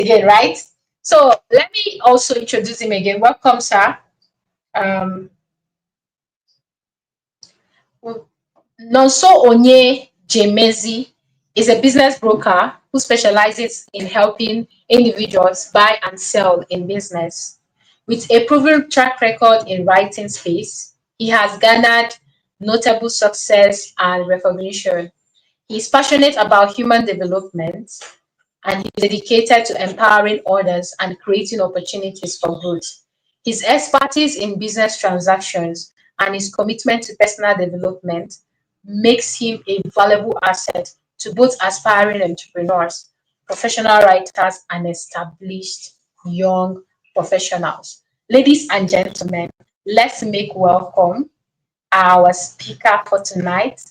again, right? So let me also introduce him again. Welcome, sir. Um, Nonso Onyeje is a business broker who specializes in helping individuals buy and sell in business. With a proven track record in writing space, he has garnered notable success and recognition. He is passionate about human development and he's dedicated to empowering others and creating opportunities for growth. His expertise in business transactions and his commitment to personal development makes him a valuable asset to both aspiring entrepreneurs, professional writers, and established young professionals. Ladies and gentlemen, let's make welcome our speaker for tonight,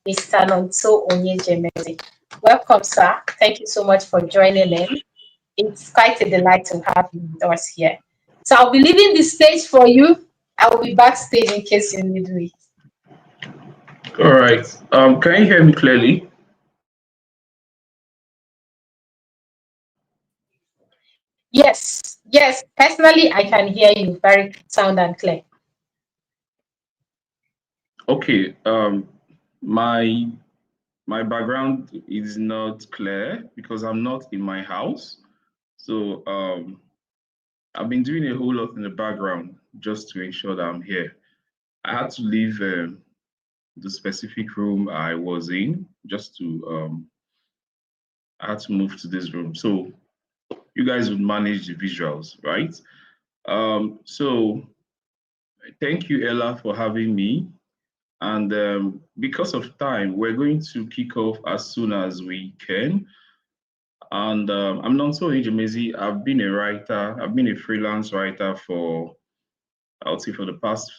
Mr. Nonso Onyeje. Welcome, sir. Thank you so much for joining in. It's quite a delight to have you with us here. So I'll be leaving the stage for you. I will be backstage in case you need me. All right. Can you hear me clearly? Yes. Personally, I can hear you very sound and clear. Okay. My my background is not clear because I'm not in my house. So I've been doing a whole lot in the background just to ensure that I'm here. I had to leave the specific room I was in just to I had to move to this room. So you guys would manage the visuals, right? So thank you, Ella, for having me. And because of time, we're going to kick off as soon as we can. And I'm Nonso Onyeje. I've been a writer. I've been a freelance writer for, I would say, for the past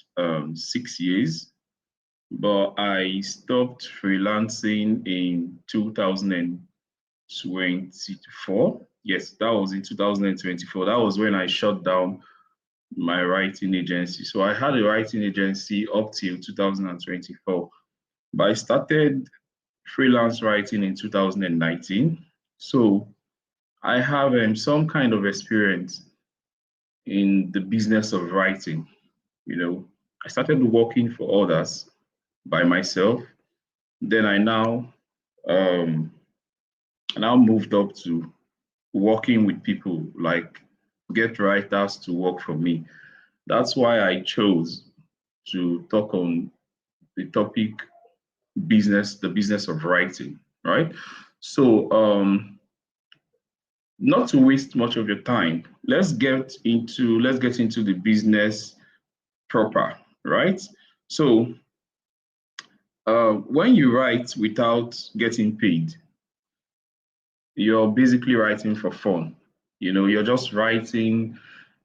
6 years. But I stopped freelancing in 2024. Yes, that was in 2024. That was when I shut down my writing agency. So I had a writing agency up till 2024. But I started freelance writing in 2019. So I have some kind of experience in the business of writing. You know, I started working for others by myself. Then um, I now moved up to working with people, like get writers to work for me. That's why I chose to talk on the topic the business of writing, right? So not to waste much of your time, let's get into the business proper, right? So when you write without getting paid, you're basically writing for fun. You know, you're just writing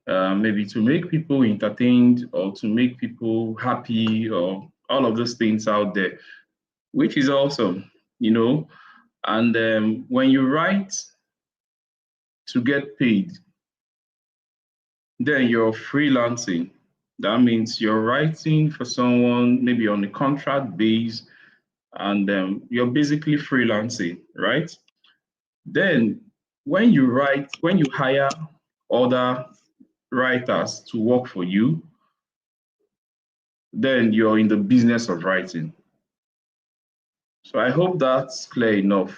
maybe to make people entertained or to make people happy or all of those things out there, which is awesome, you know. And when you write to get paid, then you're freelancing. That means you're writing for someone, maybe on a contract base, and you're basically freelancing, right? Then when you hire other writers to work for you, then you're in the business of writing. So I hope that's clear enough.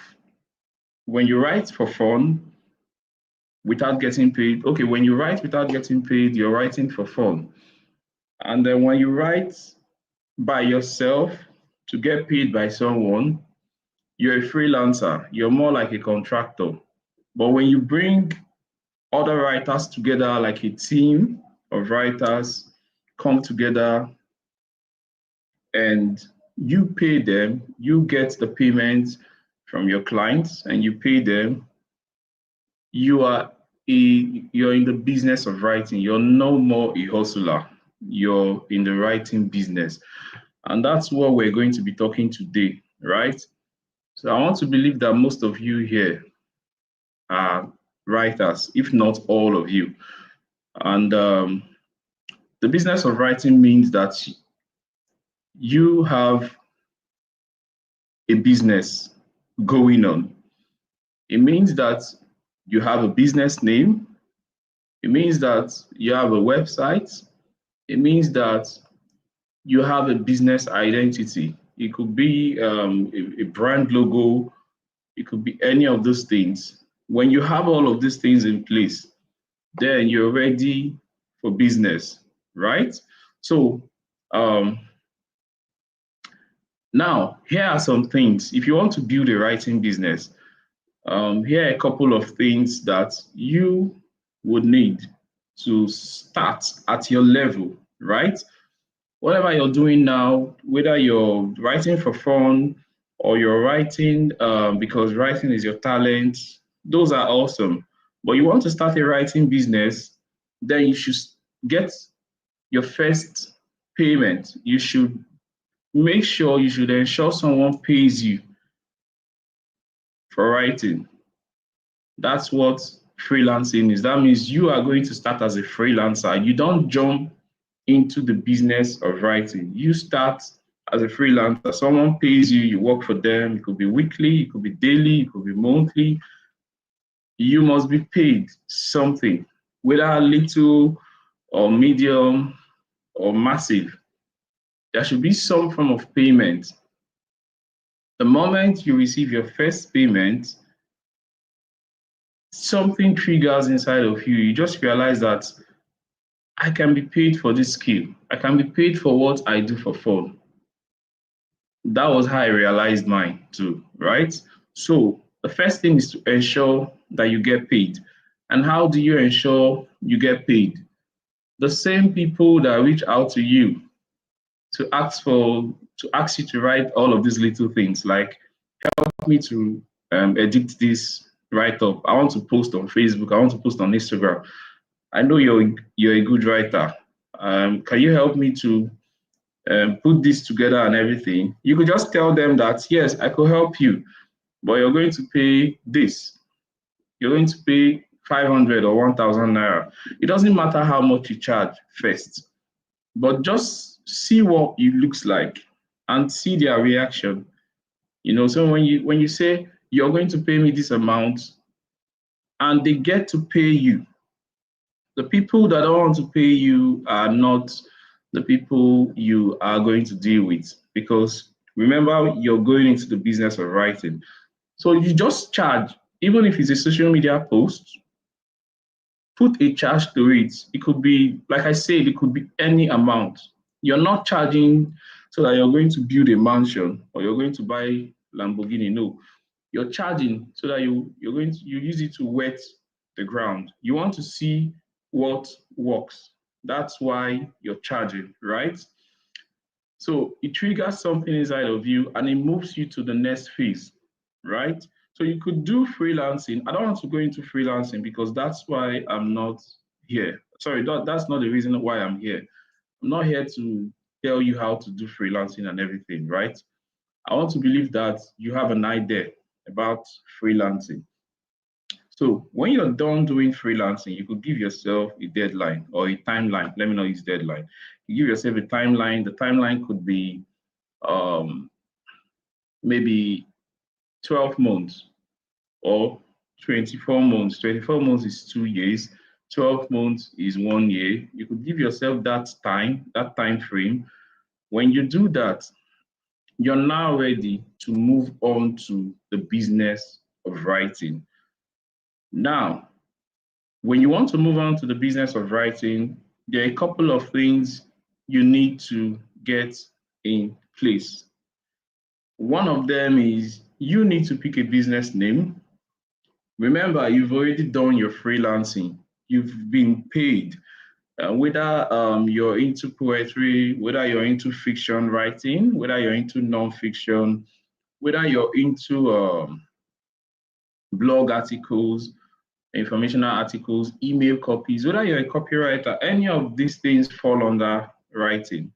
When you write for fun without getting paid, okay, when you write without getting paid, you're writing for fun. And then when you write by yourself to get paid by someone, you're a freelancer. You're more like a contractor. But when you bring other writers together, like a team of writers come together and you pay them, you get the payment from your clients and you pay them, you are you're in the business of writing. You're no more a hustler. You're in the writing business. And that's what we're going to be talking today, right? So I want to believe that most of you here are writers, if not all of you. And the business of writing means that you have a business going on. It means that you have a business name. It means that you have a website. It means that you have a business identity. It could be a brand logo. It could be any of those things. When you have all of these things in place, then you're ready for business, right? So um, now here are some things. If you want to build a writing business, here are a couple of things that you would need to start at your level, right? Whatever you're doing now, whether you're writing for fun or you're writing because writing is your talent, those are awesome. But you want to start a writing business, then you should get your first payment. You should make sure, you should ensure someone pays you for writing. That's what freelancing is. That means you are going to start as a freelancer. You don't jump into the business of writing. You start as a freelancer. Someone pays you, you work for them. It could be weekly, it could be daily, it could be monthly. You must be paid something, whether little or medium or massive. There should be some form of payment. The moment you receive your first payment, something triggers inside of you. You just realize that I can be paid for this skill. I can be paid for what I do for fun. That was how I realized mine too, right? So the first thing is to ensure that you get paid. And how do you ensure you get paid? The same people that reach out to you to ask you to write all of these little things, like help me to edit this write up. I want to post on Facebook. I want to post on Instagram. I know you're a good writer. Can you help me to put this together and everything? You could just tell them that yes, I could help you, but you're going to pay this. You're going to pay 500 or 1,000 naira. It doesn't matter how much you charge first, but just see what it looks like and see their reaction. So when you say you're going to pay me this amount and they get to pay you, the people that don't want to pay you are not the people you are going to deal with, because remember, you're going into the business of writing. So you just charge, even if it's a social media post, put a charge to it. It could be, like I said, it could be any amount. You're not charging so that you're going to build a mansion or you're going to buy Lamborghini. No, you're charging so that you use it to wet the ground. You want to see what works. That's why you're charging, right? So it triggers something inside of you and it moves you to the next phase, right? So you could do freelancing. I don't want to go into freelancing because that's why I'm not here. Sorry, that's not the reason why I'm here. I'm not here to tell you how to do freelancing and everything, right? I want to believe that you have an idea about freelancing. So when you're done doing freelancing, you could give yourself a deadline or a timeline. Let me not use deadline. You give yourself a timeline. The timeline could be um, maybe 12 months or 24 months. 24 months is 2 years. 12 months is 1 year. You could give yourself that time frame. When you do that, you're now ready to move on to the business of writing. Now, when you want to move on to the business of writing, there are a couple of things you need to get in place. One of them is you need to pick a business name. Remember, you've already done your freelancing, you've been paid. Whether you're into poetry, whether you're into fiction writing, whether you're into nonfiction, whether you're into blog articles, informational articles, email copies, whether you're a copywriter, any of these things fall under writing.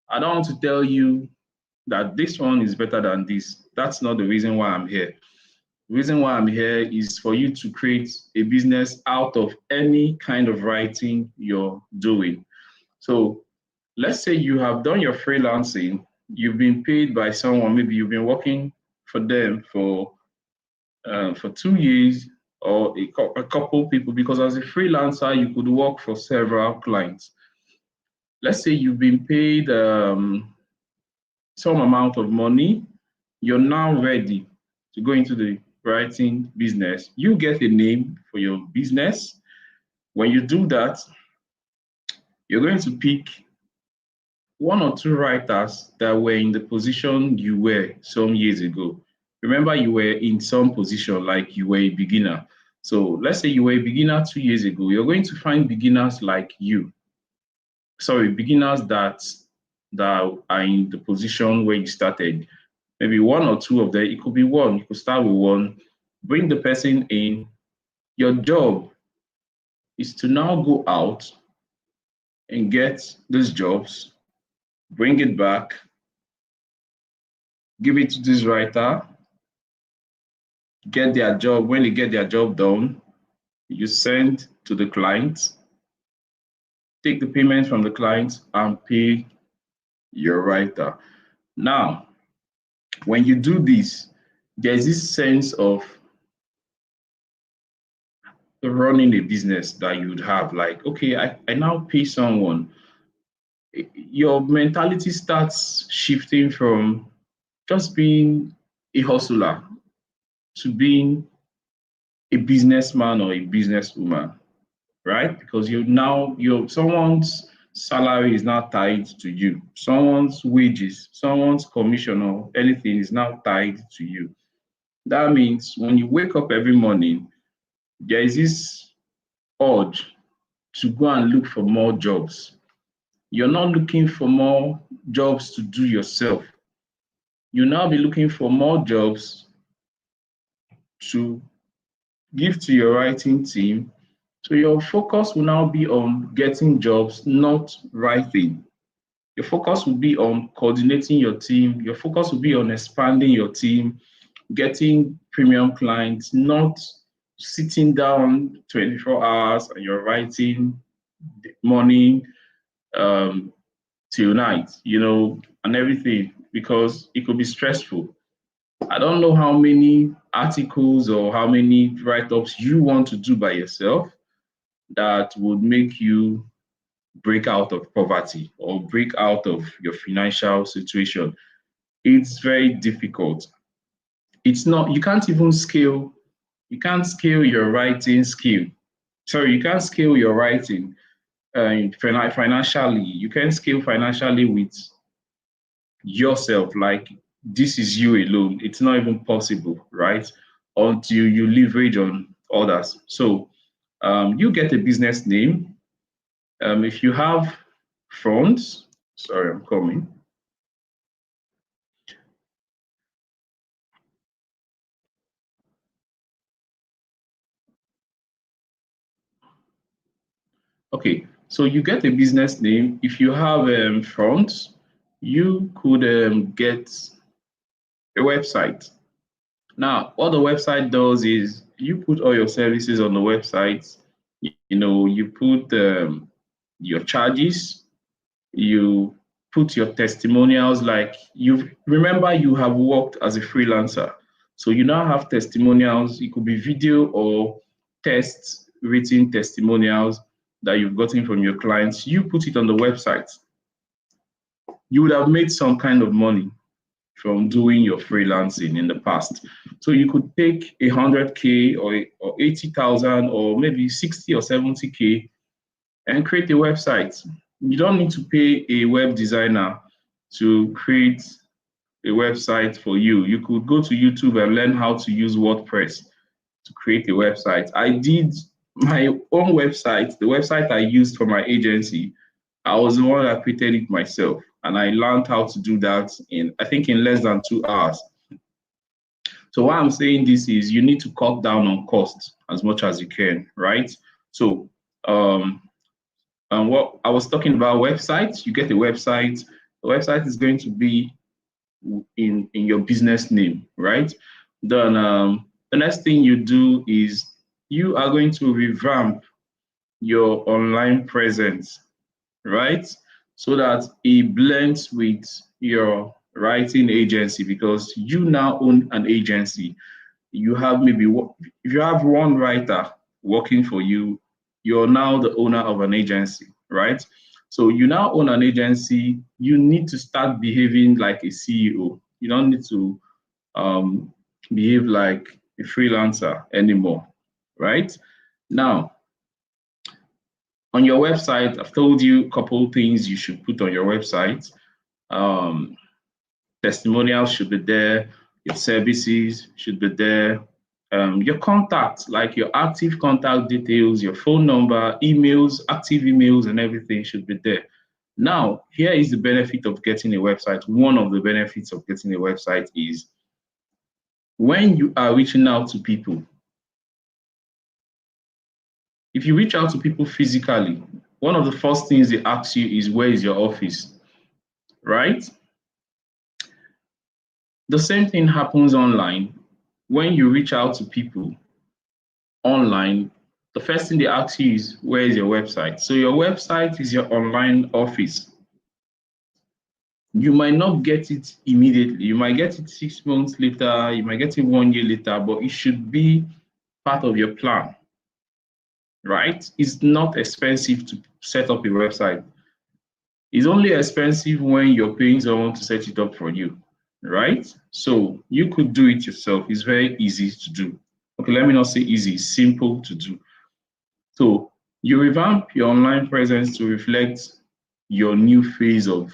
I don't want to tell you that this one is better than this. That's not the reason why I'm here. The reason why I'm here is for you to create a business out of any kind of writing you're doing. So let's say you have done your freelancing, you've been paid by someone, maybe you've been working for them for 2 years or a couple people, because as a freelancer, you could work for several clients. Let's say you've been paid some amount of money, you're now ready to go into the writing business. You get a name for your business. When you do that, you're going to pick one or two writers that were in the position you were some years ago. Remember, you were in some position like you were a beginner. So let's say you were a beginner 2 years ago. You're going to find beginners like you. Sorry, beginners that are in the position where you started. Maybe one or two of them. It could be one. You could start with one. Bring the person in. Your job is to now go out and get these jobs, bring it back, give it to this writer, get their job. When they get their job done, you send to the client, take the payment from the client, and pay your writer. Now, when you do this, there's this sense of running a business that you would have. Like, okay, I now pay someone. Your mentality starts shifting from just being a hustler to being a businessman or a businesswoman, right? Because someone's salary is now tied to you, someone's wages, someone's commission or anything is now tied to you. That means when you wake up every morning, there is this urge to go and look for more jobs. You're not looking for more jobs to do yourself. You now be looking for more jobs to give to your writing team. So your focus will now be on getting jobs, not writing. Your focus will be on coordinating your team. Your focus will be on expanding your team, getting premium clients, not sitting down 24 hours and you're writing morning till night, and everything, because it could be stressful. I don't know how many articles or how many write-ups you want to do by yourself that would make you break out of poverty or break out of your financial situation. It's very difficult. It's not, you can't scale your writing skill. Sorry, you can't scale your writing financially. You can't scale financially with yourself. Like, this is you alone. It's not even possible, right? Until you leverage on others. So you get a business name. If you have funds, sorry, I'm coming. Okay, so you get a business name. If you have funds, you could get a website. Now, what the website does is you put all your services on the website. You put your charges, you put your testimonials. Like, you remember, you have worked as a freelancer, so you now have testimonials. It could be video or text written testimonials that you've gotten from your clients. You put it on the website. You would have made some kind of money from doing your freelancing in the past. So you could take 100K or 80,000 or maybe 60 or 70K and create a website. You don't need to pay a web designer to create a website for you. You could go to YouTube and learn how to use WordPress to create a website. I did my own website, the website I used for my agency. I was the one that created it myself, and I learned how to do that I think in less than 2 hours. So why I'm saying this is you need to cut down on costs as much as you can, right? So what I was talking about, websites, you get a website. The website is going to be in your business name, right? Then the next thing you do is you are going to revamp your online presence, right? So that it blends with your writing agency, because you now own an agency. you have maybe, if you have one writer working for you, you're now the owner of an agency, right? So you now own an agency, you need to start behaving like a CEO. You don't need to um, behave like a freelancer anymore, right? Now, on your website, I've told you a couple of things you should put on your website. Um, Testimonials should be there, your services should be there, your contacts, like your active contact details, your phone number, emails, active emails, and everything should be there. Now, here is the benefit of getting a website. One of the benefits of getting a website is when you are reaching out to people, if you reach out to people physically, one of the first things they ask you is, where is your office, right? The same thing happens online. When you reach out to people online, the first thing they ask you is, where is your website? So your website is your online office. You might not get it immediately. You might get it 6 months later, you might get it 1 year later, but it should be part of your plan, right? It's not expensive to set up a website. It's only expensive when you're paying someone to set it up for you, right? So you could do it yourself. It's very easy to do. Okay, let me not say easy, it's simple to do. So you revamp your online presence to reflect your new phase of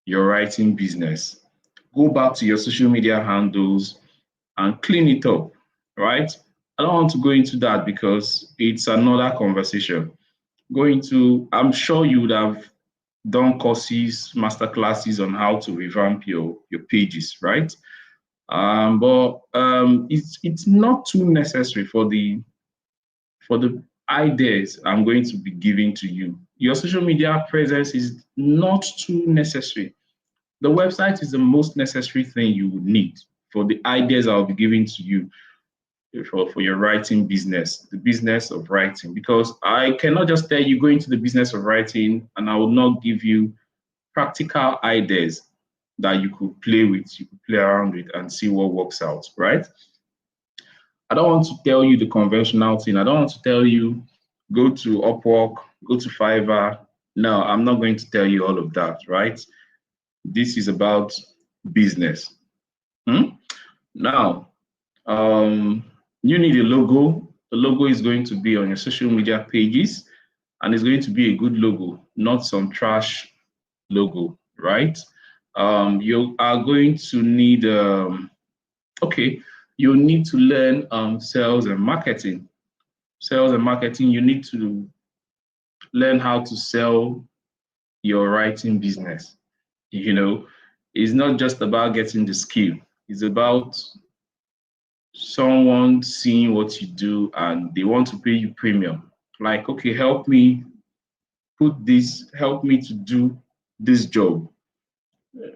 your writing business. Go back to your social media handles and clean it up, right? I don't want to go into that because it's another conversation. I'm sure you would have done courses, master classes on how to revamp your pages, right? But it's not too necessary for the ideas I'm going to be giving to you. Your social media presence is not too necessary. The website is the most necessary thing you would need for the ideas I'll be giving to you for your writing business, the business of writing. Because I cannot just tell you go into the business of writing and I will not give you practical ideas that you could play with, you could play around with and see what works out, right? I don't want to tell you the conventional thing. I don't want to tell you go to Upwork, go to Fiverr. No, I'm not going to tell you all of that, right? This is about business. Now, um, you need a logo. The logo is going to be on your social media pages, and it's going to be a good logo, not some trash logo, right? You are going to need, okay, you need to learn sales and marketing. Sales and marketing, you need to learn how to sell your writing business. You know, it's not just about getting the skill, it's about someone seeing what you do and they want to pay you premium. Like, okay, help me put this, help me to do this job.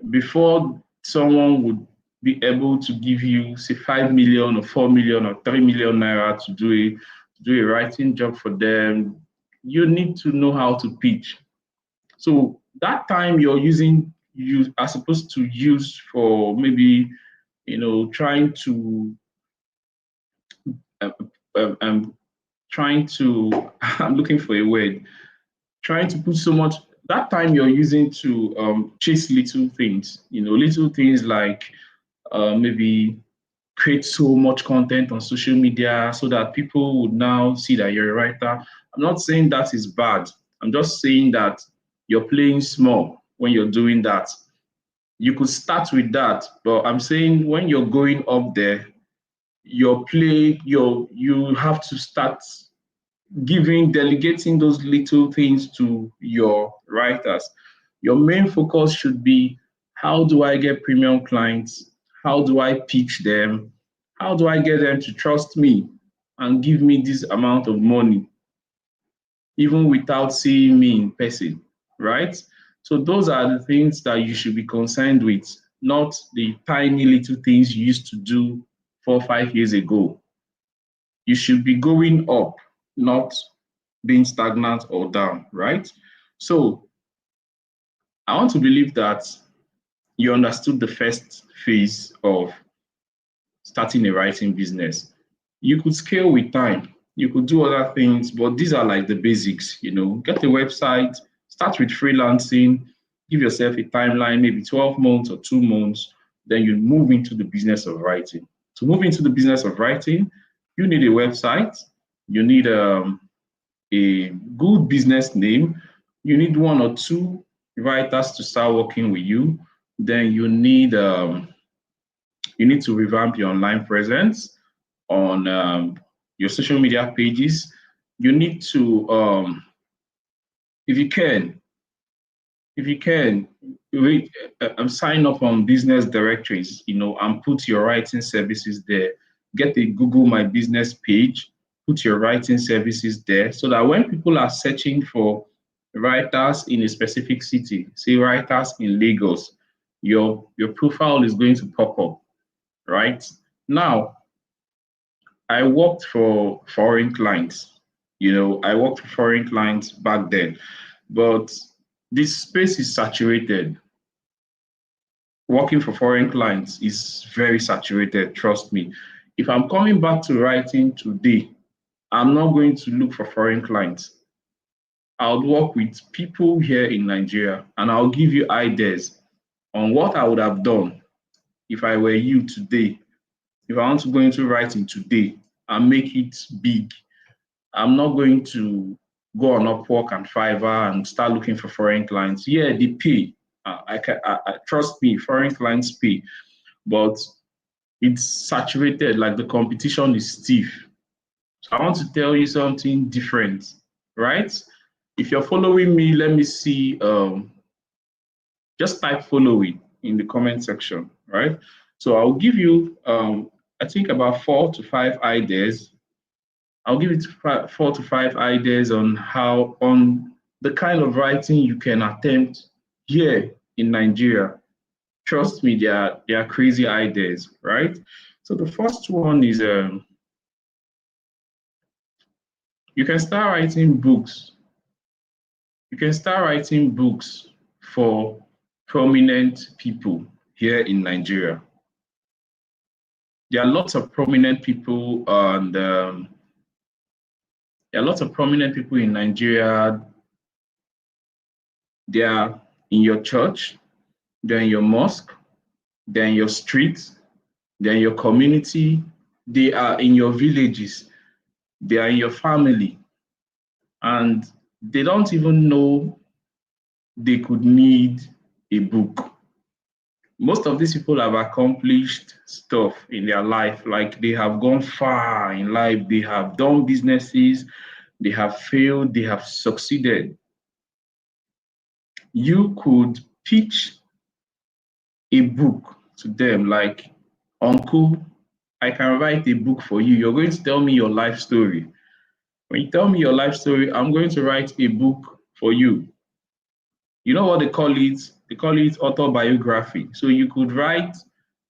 Before someone would be able to give you, say, 5 million or 4 million or 3 million naira to do a writing job for them, you need to know how to pitch. So that time you are supposed to use for maybe, trying to um, um, trying to I'm looking for a word, trying to put so much, that time you're using to chase little things, little things like maybe create so much content on social media so that people would now see that you're a writer. I'm not saying that is bad. I'm just saying that you're playing small when you're doing that. You could start with that, but I'm saying when you're going up there, you have to start delegating those little things to your writers. Your main focus should be, how do I get premium clients? How do I pitch them? How do I get them to trust me and give me this amount of money, even without seeing me in person, right? So those are the things that you should be concerned with, not the tiny little things you used to do 4 or 5 years ago. You should be going up, not being stagnant or down, right? So I want to believe that you understood the first phase of starting a writing business. You could scale with time. You could do other things, but these are like the basics, get a website, start with freelancing, give yourself a timeline, maybe 12 months or 2 months, then you move into the business of writing. To move into the business of writing, you need a website, you need a good business name, you need one or two writers to start working with you, then you need to revamp your online presence on your social media pages. You need to, if you can, if you can, re- sign up on business directories, and put your writing services there. Get a Google My Business page, put your writing services there, so that when people are searching for writers in a specific city, say writers in Lagos, your profile is going to pop up, right? Now, I worked for foreign clients. I worked for foreign clients back then, but this space is saturated. Working for foreign clients is very saturated, trust me. If I'm coming back to writing today, I'm not going to look for foreign clients. I'll work with people here in Nigeria, and I'll give you ideas on what I would have done if I were you today. If I want to go into writing today and make it big, I'm not going to go on Upwork and Fiverr and start looking for foreign clients. Yeah, they pay. Trust me, foreign clients pay, but it's saturated. Like, the competition is stiff. So I want to tell you something different, right? If you're following me, let me see. Just type following in the comment section, right? So I'll give you, I think, about 4 to 5 ideas. I'll give you 4 to 5 ideas on the kind of writing you can attempt here in Nigeria. Trust me, they are crazy ideas, right? So the first one is, you can start writing books. You can start writing books for prominent people here in Nigeria. There are lots of prominent people, and there are lots of prominent people in Nigeria. They are in your church, they're in your mosque, they're in your street, they're in your community, they are in your villages, they are in your family, and they don't even know they could need a book. Most of these people have accomplished stuff in their life, like they have gone far in life, they have done businesses, they have failed, they have succeeded. You could pitch a book to them like, Uncle, I can write a book for you. You're going to tell me your life story. When you tell me your life story, I'm going to write a book for you. You know what they call it? They call it autobiography. So you could write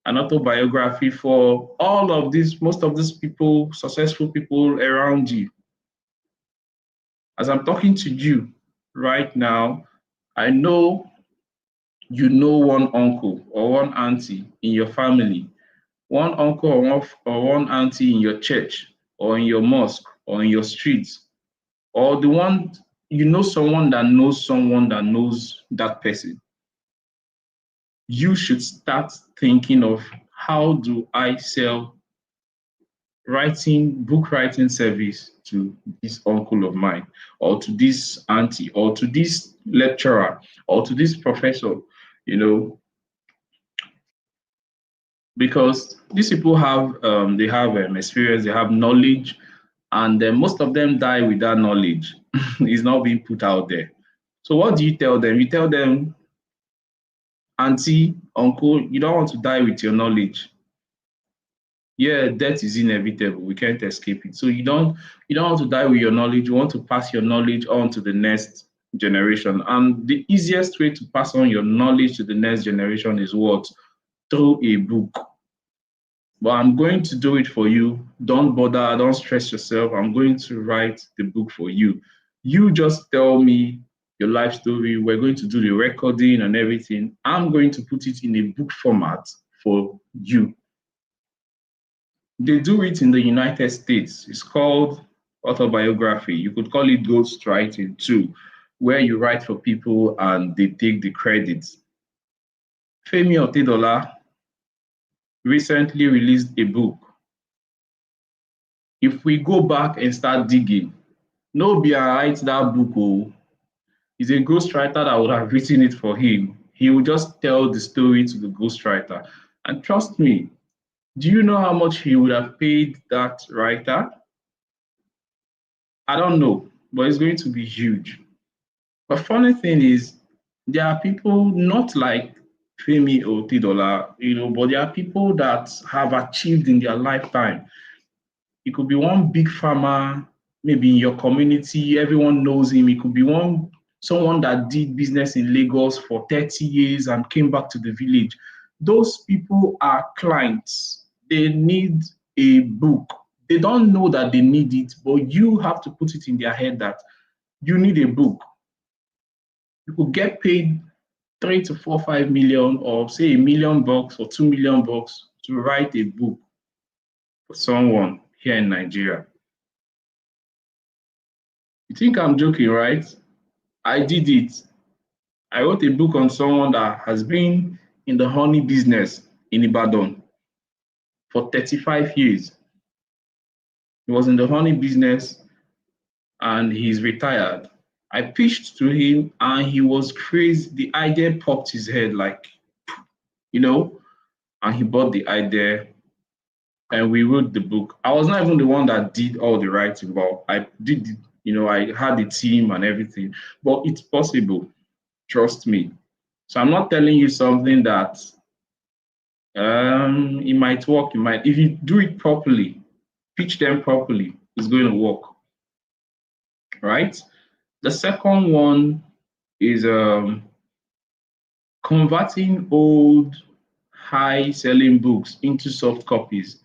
an autobiography for all of these, most of these people, successful people around you. As I'm talking to you right now, I know you know one uncle or one auntie in your family, one uncle or one auntie in your church or in your mosque or in your street, or the one, someone that knows someone that knows that person. You should start thinking of, how do I sell book writing service to this uncle of mine, or to this auntie, or to this lecturer, or to this professor, you know, because these people have experience, they have knowledge, and most of them die with that knowledge. It's not being put out there. So what do you tell them? You tell them, auntie, uncle, you don't want to die with your knowledge. Yeah, death is inevitable. We can't escape it. So you don't want to die with your knowledge. You want to pass your knowledge on to the next generation. And the easiest way to pass on your knowledge to the next generation is what? Through a book. But I'm going to do it for you. Don't bother, don't stress yourself. I'm going to write the book for you. You just tell me your life story. We're going to do the recording and everything. I'm going to put it in a book format for you. They do it in the United States. It's called autobiography. You could call it ghostwriting too, where you write for people and they take the credits. Femi Otedola recently released a book. If we go back and start digging, no be I write that book, oh, it's a ghostwriter that would have written it for him. He would just tell the story to the ghostwriter. And trust me, do you know how much he would have paid that writer? I don't know, but it's going to be huge. But funny thing is, there are people not like Femi or Tidola, but there are people that have achieved in their lifetime. It could be one big farmer, maybe in your community, everyone knows him. It could be someone that did business in Lagos for 30 years and came back to the village. Those people are clients. They need a book. They don't know that they need it, but you have to put it in their head that you need a book. You could get paid 3 to 4, 5 million, or say $1 million or $2 million to write a book for someone here in Nigeria. You think I'm joking, right? I did it. I wrote a book on someone that has been in the honey business in Ibadan for 35 years. He was in the honey business and he's retired. I pitched to him and he was crazy. The idea popped his head like, you know, and he bought the idea and we wrote the book. I was not even the one that did all the writing, but I did, I had the team and everything. But it's possible, trust me. So I'm not telling you something that it might work. It might, if you do it properly, pitch them properly, it's going to work, right? The second one is converting old high selling books into soft copies.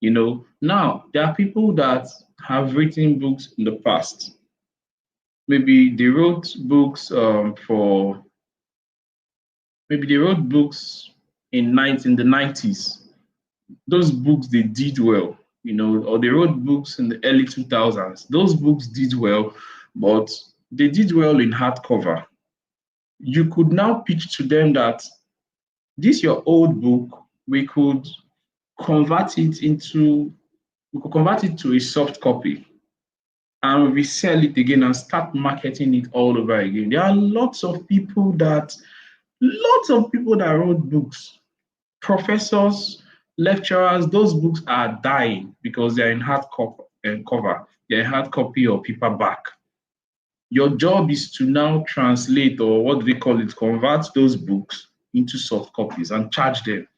Now there are people that have written books in the past. Maybe they wrote books maybe they wrote books in the 90s. Those books they did well, or they wrote books in the early 2000s. Those books did well, but they did well in hardcover. You could now pitch to them that this your old book, convert it into we could convert it to a soft copy and resell it again and start marketing it all over again. There are lots of people that wrote books, professors, lecturers. Those books are dying because they're in hard cover, they're in hard copy or paperback. Your job is to now translate, or what do they call it, convert those books into soft copies and charge them.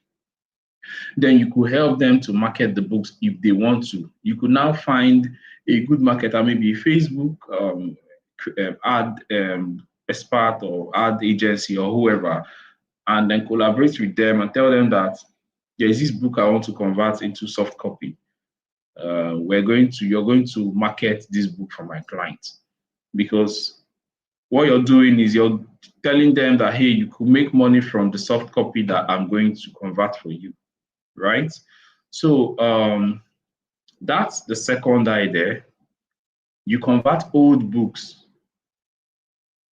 Then you could help them to market the books if they want to. You could now find a good marketer, maybe a Facebook ad expert or ad agency or whoever, and then collaborate with them and tell them that there's this book I want to convert into soft copy. You're going to market this book for my client, because what you're doing is you're telling them that, hey, you could make money from the soft copy that I'm going to convert for you, right? So that's the second idea. You convert old books.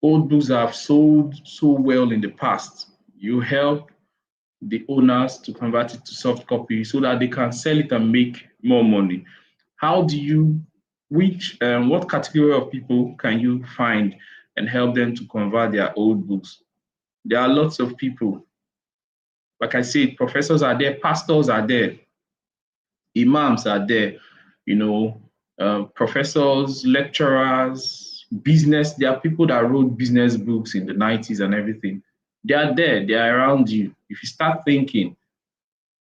Old books that have sold so well in the past. You help the owners to convert it to soft copy so that they can sell it and make more money. How do you, what category of people can you find and help them to convert their old books? There are lots of people. Like I said, professors are there, pastors are there, imams are there, professors, lecturers, business. There are people that wrote business books in the 90s and everything. They are there, they are around you. If you start thinking,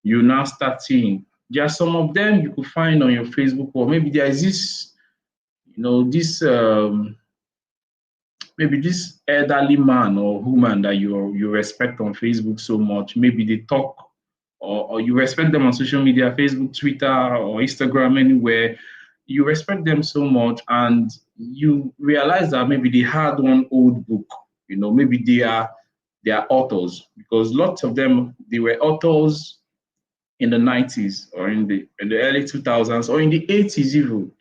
you now start seeing. There are some of them you could find on your Facebook, or maybe there is this, this maybe this elderly man or woman that you respect on Facebook so much. Maybe they talk, or you respect them on social media, Facebook, Twitter, or Instagram, anywhere. You respect them so much, and you realize that maybe they had one old book. Maybe they are authors, because lots of them, they were authors in the 90s or in the early 2000s or in the 80s even.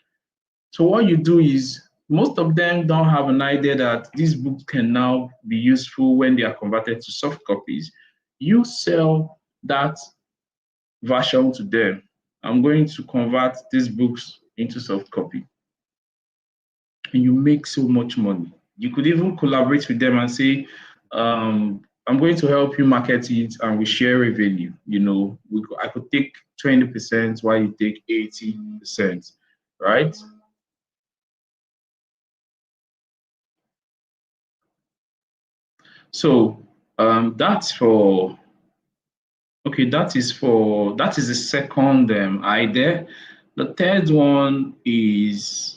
So what you do is most of them don't have an idea that these books can now be useful when they are converted to soft copies. You sell that version to them. I'm going to convert these books into soft copy. And you make so much money. You could even collaborate with them and say, I'm going to help you market it and we share revenue. I could take 20% while you take 80%, right? So that's for okay. That is the second idea. The third one is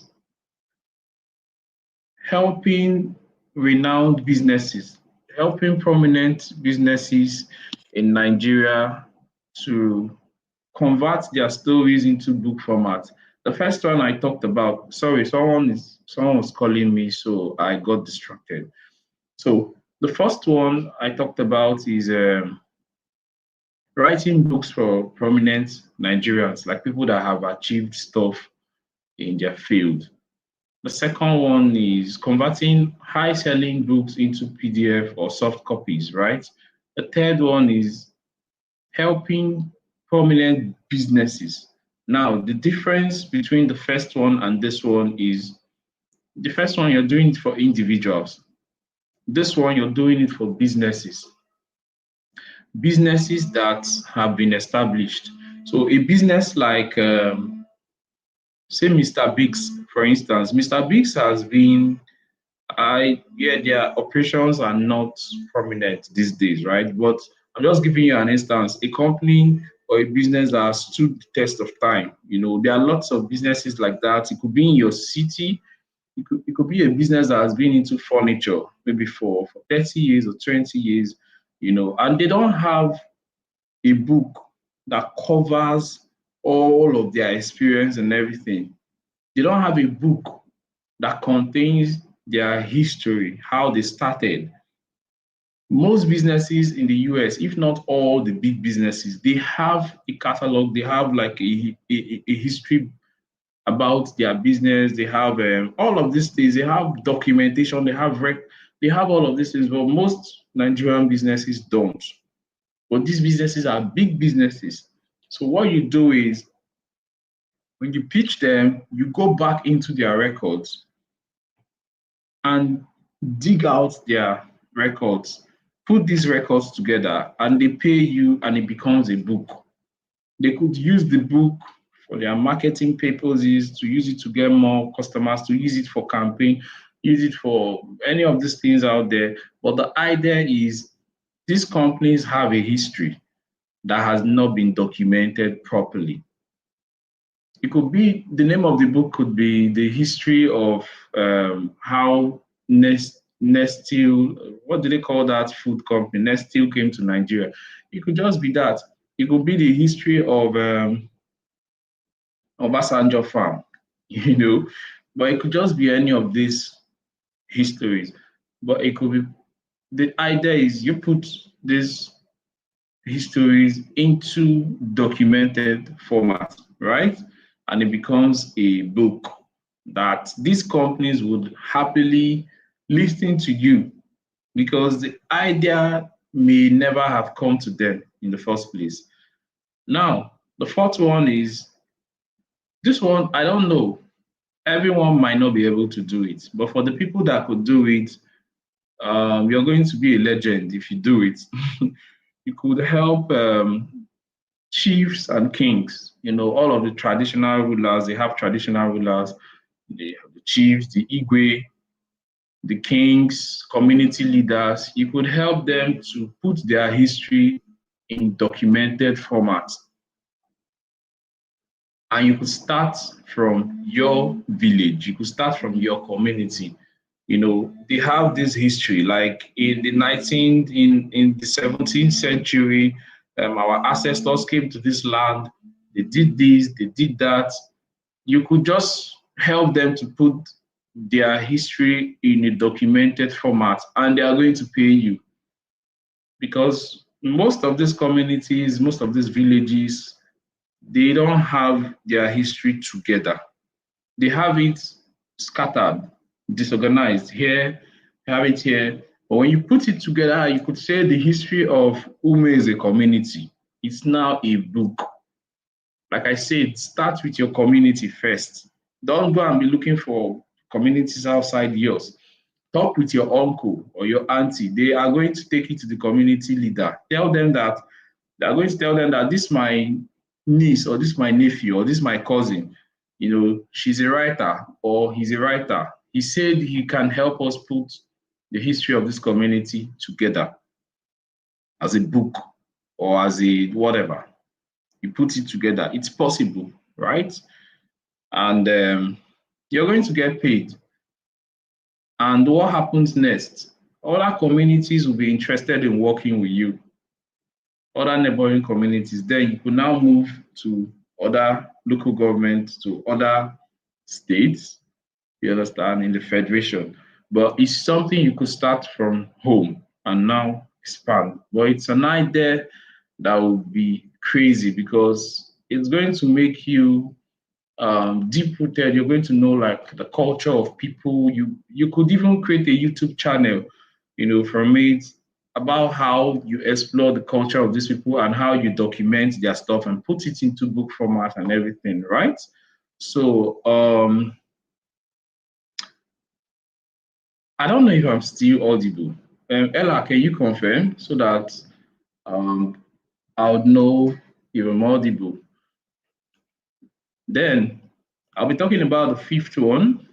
helping renowned businesses, helping prominent businesses in Nigeria to convert their stories into book format. The first one I talked about, sorry, someone was calling me, so I got distracted. So the first one I talked about is writing books for prominent Nigerians, like people that have achieved stuff in their field. The second one is converting high selling books into PDF or soft copies, right? The third one is helping prominent businesses. Now, the difference between the first one and this one is the first one you're doing it for individuals. This one you're doing it for businesses, businesses that have been established. So a business like say Mr. Biggs, for instance. Mr. Biggs has been their operations are not prominent these days, right? But I'm just giving you an instance. A company or a business that has stood the test of time. There are lots of businesses like that. It could be in your city. It could be a business that has been into furniture maybe for 30 years or 20 years, and they don't have a book that covers all of their experience and everything. They don't have a book that contains their history, how they started. Most businesses in the US, if not all the big businesses, they have a catalog, they have like a history about their business, they have all of these things, they have documentation, they have all of these things, but most Nigerian businesses don't. But these businesses are big businesses. So what you do is when you pitch them, you go back into their records and dig out their records, put these records together, and they pay you, and it becomes a book. They could use the book for their marketing purposes, to use it to get more customers, to use it for campaign, use it for any of these things out there. But the idea is these companies have a history that has not been documented properly. It could be the name of the book could be the history of how Nestle, what do they call that food company? Nestle came to Nigeria. It could just be that. It could be the history of Obasanjo farm, but it could just be any of these histories. But it could be the idea is you put these histories into documented format, right? And it becomes a book that these companies would happily listen to you because the idea may never have come to them in the first place. Now, the fourth one is this one, I don't know. Everyone might not be able to do it, but for the people that could do it, you're going to be a legend if you do it. You could help chiefs and kings, all of the traditional rulers, they have traditional rulers, they have the chiefs, the Igwe, the kings, community leaders. You could help them to put their history in documented format. And you could start from your village, you could start from your community. They have this history, like in the 19th, in the 17th century, our ancestors came to this land, they did this, they did that. You could just help them to put their history in a documented format, and they are going to pay you because most of these communities, most of these villages, they don't have their history together. They have it scattered, disorganized. Here, you have it here. But when you put it together, you could say the history of Ume is a community. It's now a book. Like I said, start with your community first. Don't go and be looking for communities outside yours. Talk with your uncle or your auntie. They are going to take you to the community leader. Tell them that they are going to tell them that this my niece or this my nephew or this my cousin, she's a writer or he's a writer. He said he can help us put the history of this community together as a book or as a whatever. You put it together. It's possible, right? And you're going to get paid. And what happens next? Other communities will be interested in working with you, other neighboring communities. Then you could now move to other local governments, to other states, you understand, in the federation. But it's something you could start from home and now expand. But it's an idea that would be crazy because it's going to make you deep rooted. You're going to know like the culture of people. You could even create a YouTube channel, from it about how you explore the culture of these people and how you document their stuff and put it into book format and everything, right? So I don't know if I'm still audible. Ella, can you confirm so that um, I would know if I'm audible? Then I'll be talking about the fifth one.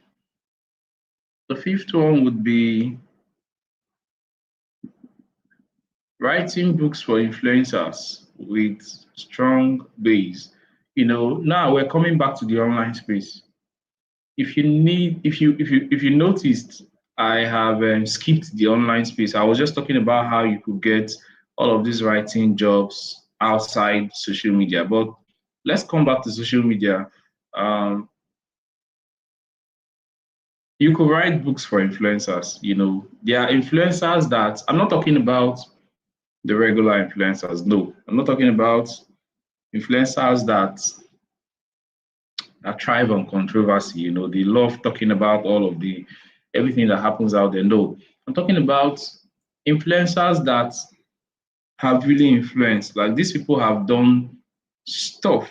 The fifth one would be writing books for influencers with strong base. Now we're coming back to the online space. If you noticed, I have skipped the online space. I was just talking about how you could get all of these writing jobs outside social media. But let's come back to social media. Um, you could write books for influencers. There are influencers that I'm not talking about the regular influencers. No, I'm not talking about influencers that thrive on controversy. They love talking about all of the everything that happens out there. No, I'm talking about influencers that have really influenced. Like these people have done stuff.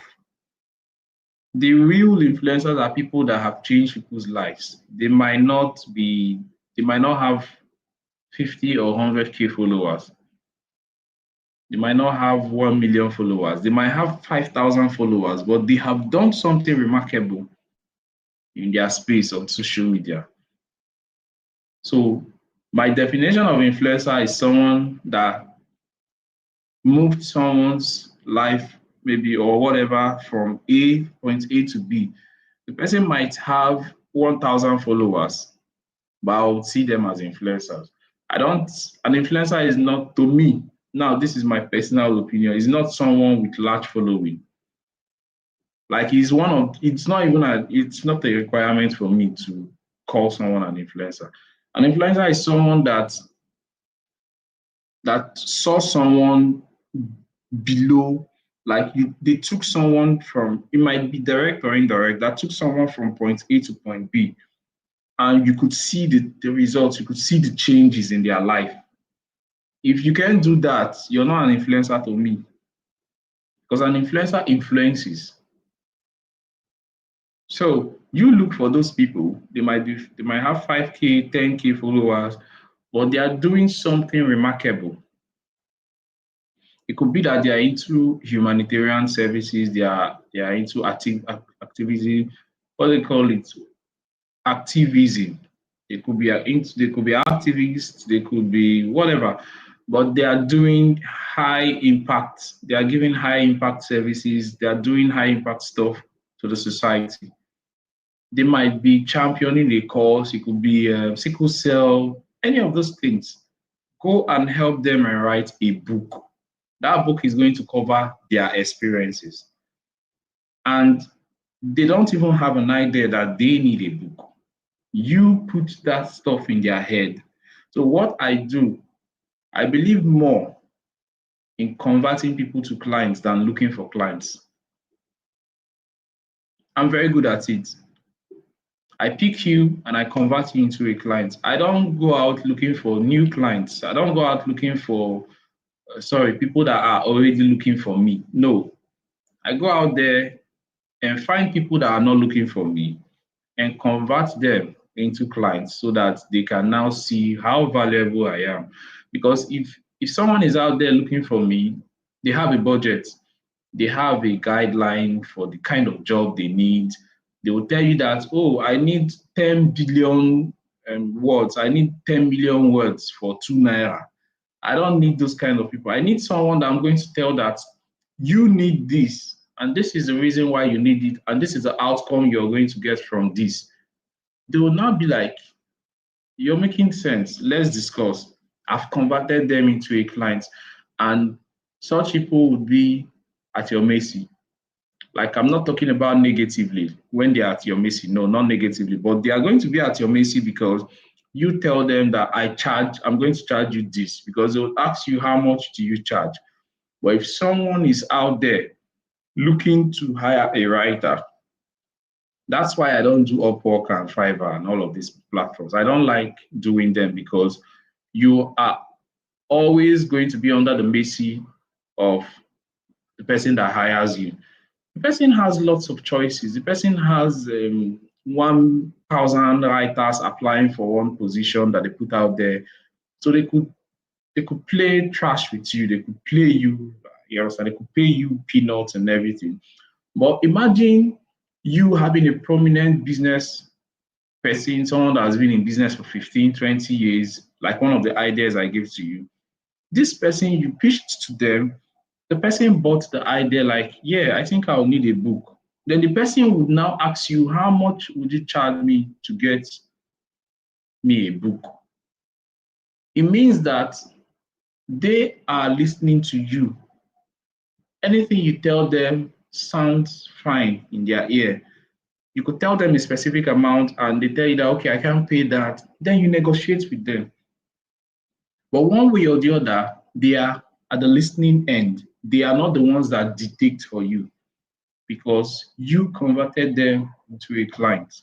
The real influencers are people that have changed people's lives. They might not have 50 or 100K followers. They might not have 1 million followers. They might have 5,000 followers, but they have done something remarkable in their space on social media. So, my definition of influencer is someone that moved someone's life, maybe or whatever, from point A to B. The person might have 1,000 followers, but I would see them as influencers. An influencer is not, to me, now this is my personal opinion, is not someone with large following. Like it's not a requirement for me to call someone an influencer. An influencer is someone that saw someone below, like they took someone from, it might be direct or indirect, that took someone from point A to point B, and you could see the results, you could see the changes in their life. If you can't do that, you're not an influencer to me, because an influencer influences. So you look for those people, they might have 5K, 10K followers, but they are doing something remarkable. It could be that they are into humanitarian services, they are into activism, what they call it, activism. They could be activists, they could be whatever, but they are doing high impact. They are giving high impact services. They are doing high impact stuff to the society. They might be championing a cause. It could be sickle cell, any of those things. Go and help them and write a book. That book is going to cover their experiences. And they don't even have an idea that they need a book. You put that stuff in their head. So what I do, I believe more in converting people to clients than looking for clients. I'm very good at it. I pick you and I convert you into a client. I don't go out looking for new clients. I don't go out looking for, people that are already looking for me. No, I go out there and find people that are not looking for me and convert them into clients so that they can now see how valuable I am. Because if someone is out there looking for me, they have a budget, they have a guideline for the kind of job they need. They will tell you that, oh, I need 10 billion words, I need 10 million words for 2 naira. I don't need those kind of people. I need someone that I'm going to tell that you need this, and this is the reason why you need it, and this is the outcome you're going to get from this. They will not be like, you're making sense, let's discuss. I've converted them into a client, and such people would be at your mercy. Like, I'm not talking about negatively when they're at your mercy. No, not negatively, but they are going to be at your mercy because you tell them that I'm going to charge you this, because they will ask you how much do you charge. But if someone is out there looking to hire a writer, that's why I don't do Upwork and Fiverr and all of these platforms. I don't like doing them because you are always going to be under the mercy of the person that hires you. The person has lots of choices. The person has 1,000 writers applying for one position that they put out there. So they could play trash with you. They could play you. You understand? They could pay you peanuts and everything. But imagine you having a prominent business person, someone that has been in business for 15, 20 years, like one of the ideas I gave to you. This person, you pitched to them, the person bought the idea like, yeah, I think I'll need a book. Then the person would now ask you, how much would you charge me to get me a book? It means that they are listening to you. Anything you tell them sounds fine in their ear. You could tell them a specific amount and they tell you that, okay, I can't pay that. Then you negotiate with them. But one way or the other, they are at the listening end. They are not the ones that dictate for you because you converted them into a client,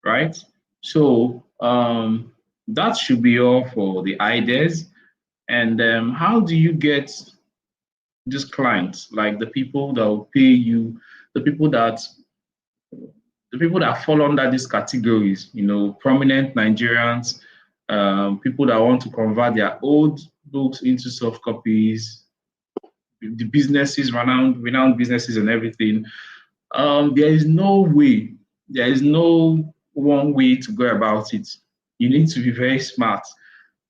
right? So that should be all for the ideas. And how do you get these clients, like the people that will pay you, the people that fall under these categories, prominent Nigerians, people that want to convert their old books into soft copies, the businesses, renowned businesses and everything. There is no way, there is no one way to go about it. You need to be very smart.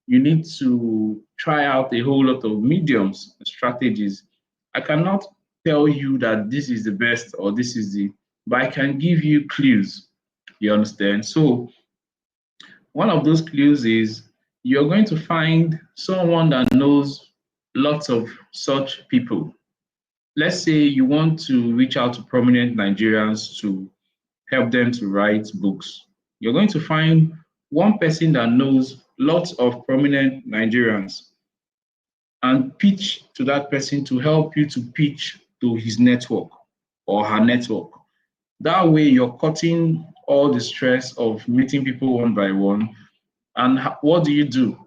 You need to try out a whole lot of mediums, strategies. I cannot tell you that this is the best or this is the, but I can give you clues. You understand? So one of those clues is you're going to find someone that knows lots of such people. Let's say you want to reach out to prominent Nigerians to help them to write books. You're going to find one person that knows lots of prominent Nigerians and pitch to that person to help you to pitch to his network or her network. That way, you're cutting all the stress of meeting people one by one. And what do?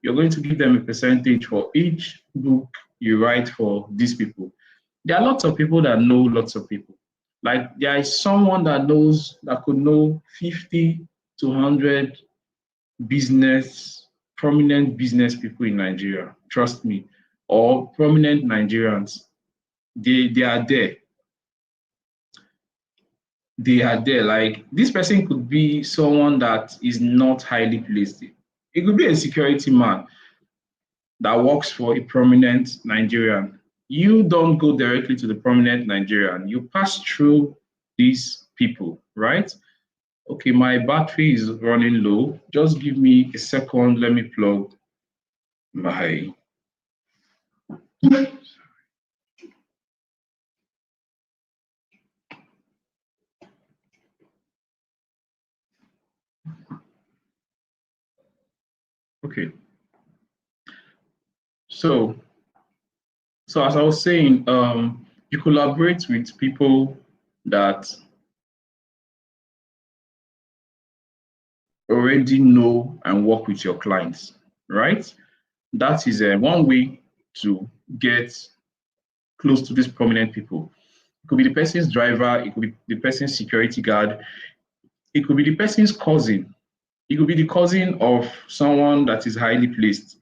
You're going to give them a percentage for each book you write for these people. There are lots of people that know lots of people. Like there is someone that could know 50 to 100 prominent business people in Nigeria. Trust me. Or prominent Nigerians. They are there. They are there. Like this person could be someone that is not highly placed. It could be a security man that works for a prominent Nigerian. You don't go directly to the prominent Nigerian. You pass through these people, right? Okay, my battery is running low. Just give me a second. Let me plug my. Okay. So So as I was saying, you collaborate with people that already know and work with your clients, right? That is one way to get close to these prominent people. It could be the person's driver, it could be the person's security guard, it could be the person's cousin, it could be the cousin of someone that is highly placed.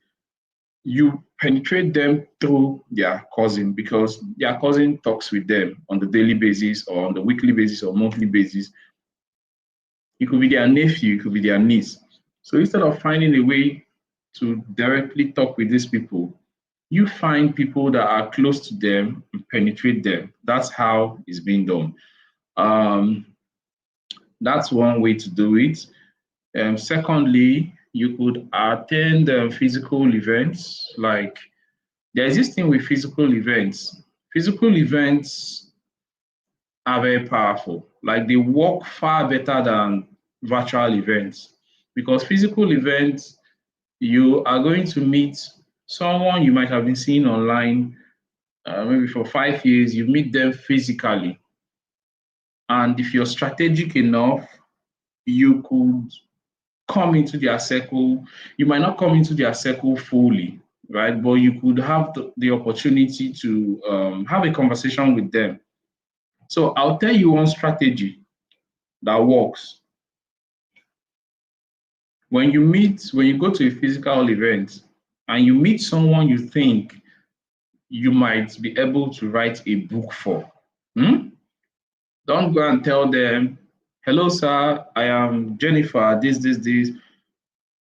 You penetrate them through their cousin because their cousin talks with them on the daily basis or on the weekly basis or monthly basis. It could be their nephew, it could be their niece. So instead of finding a way to directly talk with these people, you find people that are close to them and penetrate them. That's how it's being done. Um, that's one way to do it. Secondly, you could attend physical events. Like there's this thing with physical events. Physical events are very powerful. Like they work far better than virtual events because physical events, you are going to meet someone you might have been seeing online maybe for 5 years, you meet them physically. And if you're strategic enough, you could come into their circle. You might not come into their circle fully, right? But you could have the opportunity to have a conversation with them. So I'll tell you one strategy that works. When you go to a physical event and you meet someone you think you might be able to write a book for, don't go and tell them, hello, sir, I am Jennifer, this.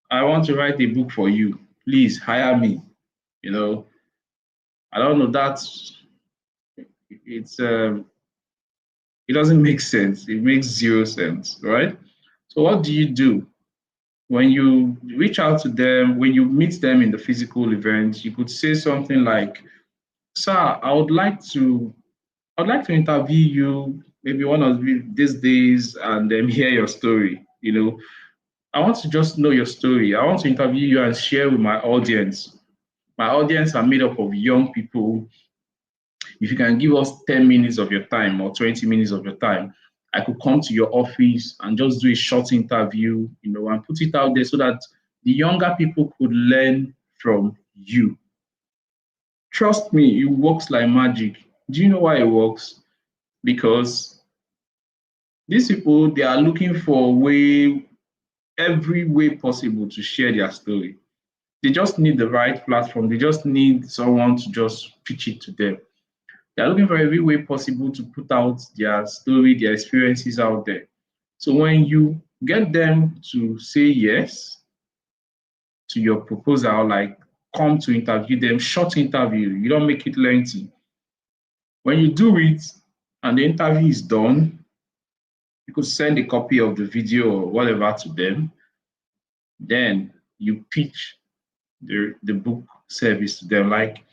I want to write a book for you. Please hire me. You know, I don't know, it's it doesn't make sense. It makes zero sense, right? So what do you do? When you reach out to them, when you meet them in the physical event, you could say something like, sir, I'd like to interview you maybe one of these days and hear your story. I want to just know your story. I want to interview you and share with my audience. My audience are made up of young people. If you can give us 10 minutes of your time or 20 minutes of your time, I could come to your office and just do a short interview, and put it out there so that the younger people could learn from you. Trust me, it works like magic. Do you know why it works? Because these people, they are looking for every way possible to share their story. They just need the right platform. They just need someone to just pitch it to them. They're looking for every way possible to put out their story, their experiences out there. So when you get them to say yes to your proposal, like come to interview them, short interview, you don't make it lengthy. When you do it and the interview is done, you could send a copy of the video or whatever to them. Then you pitch the book service to them like,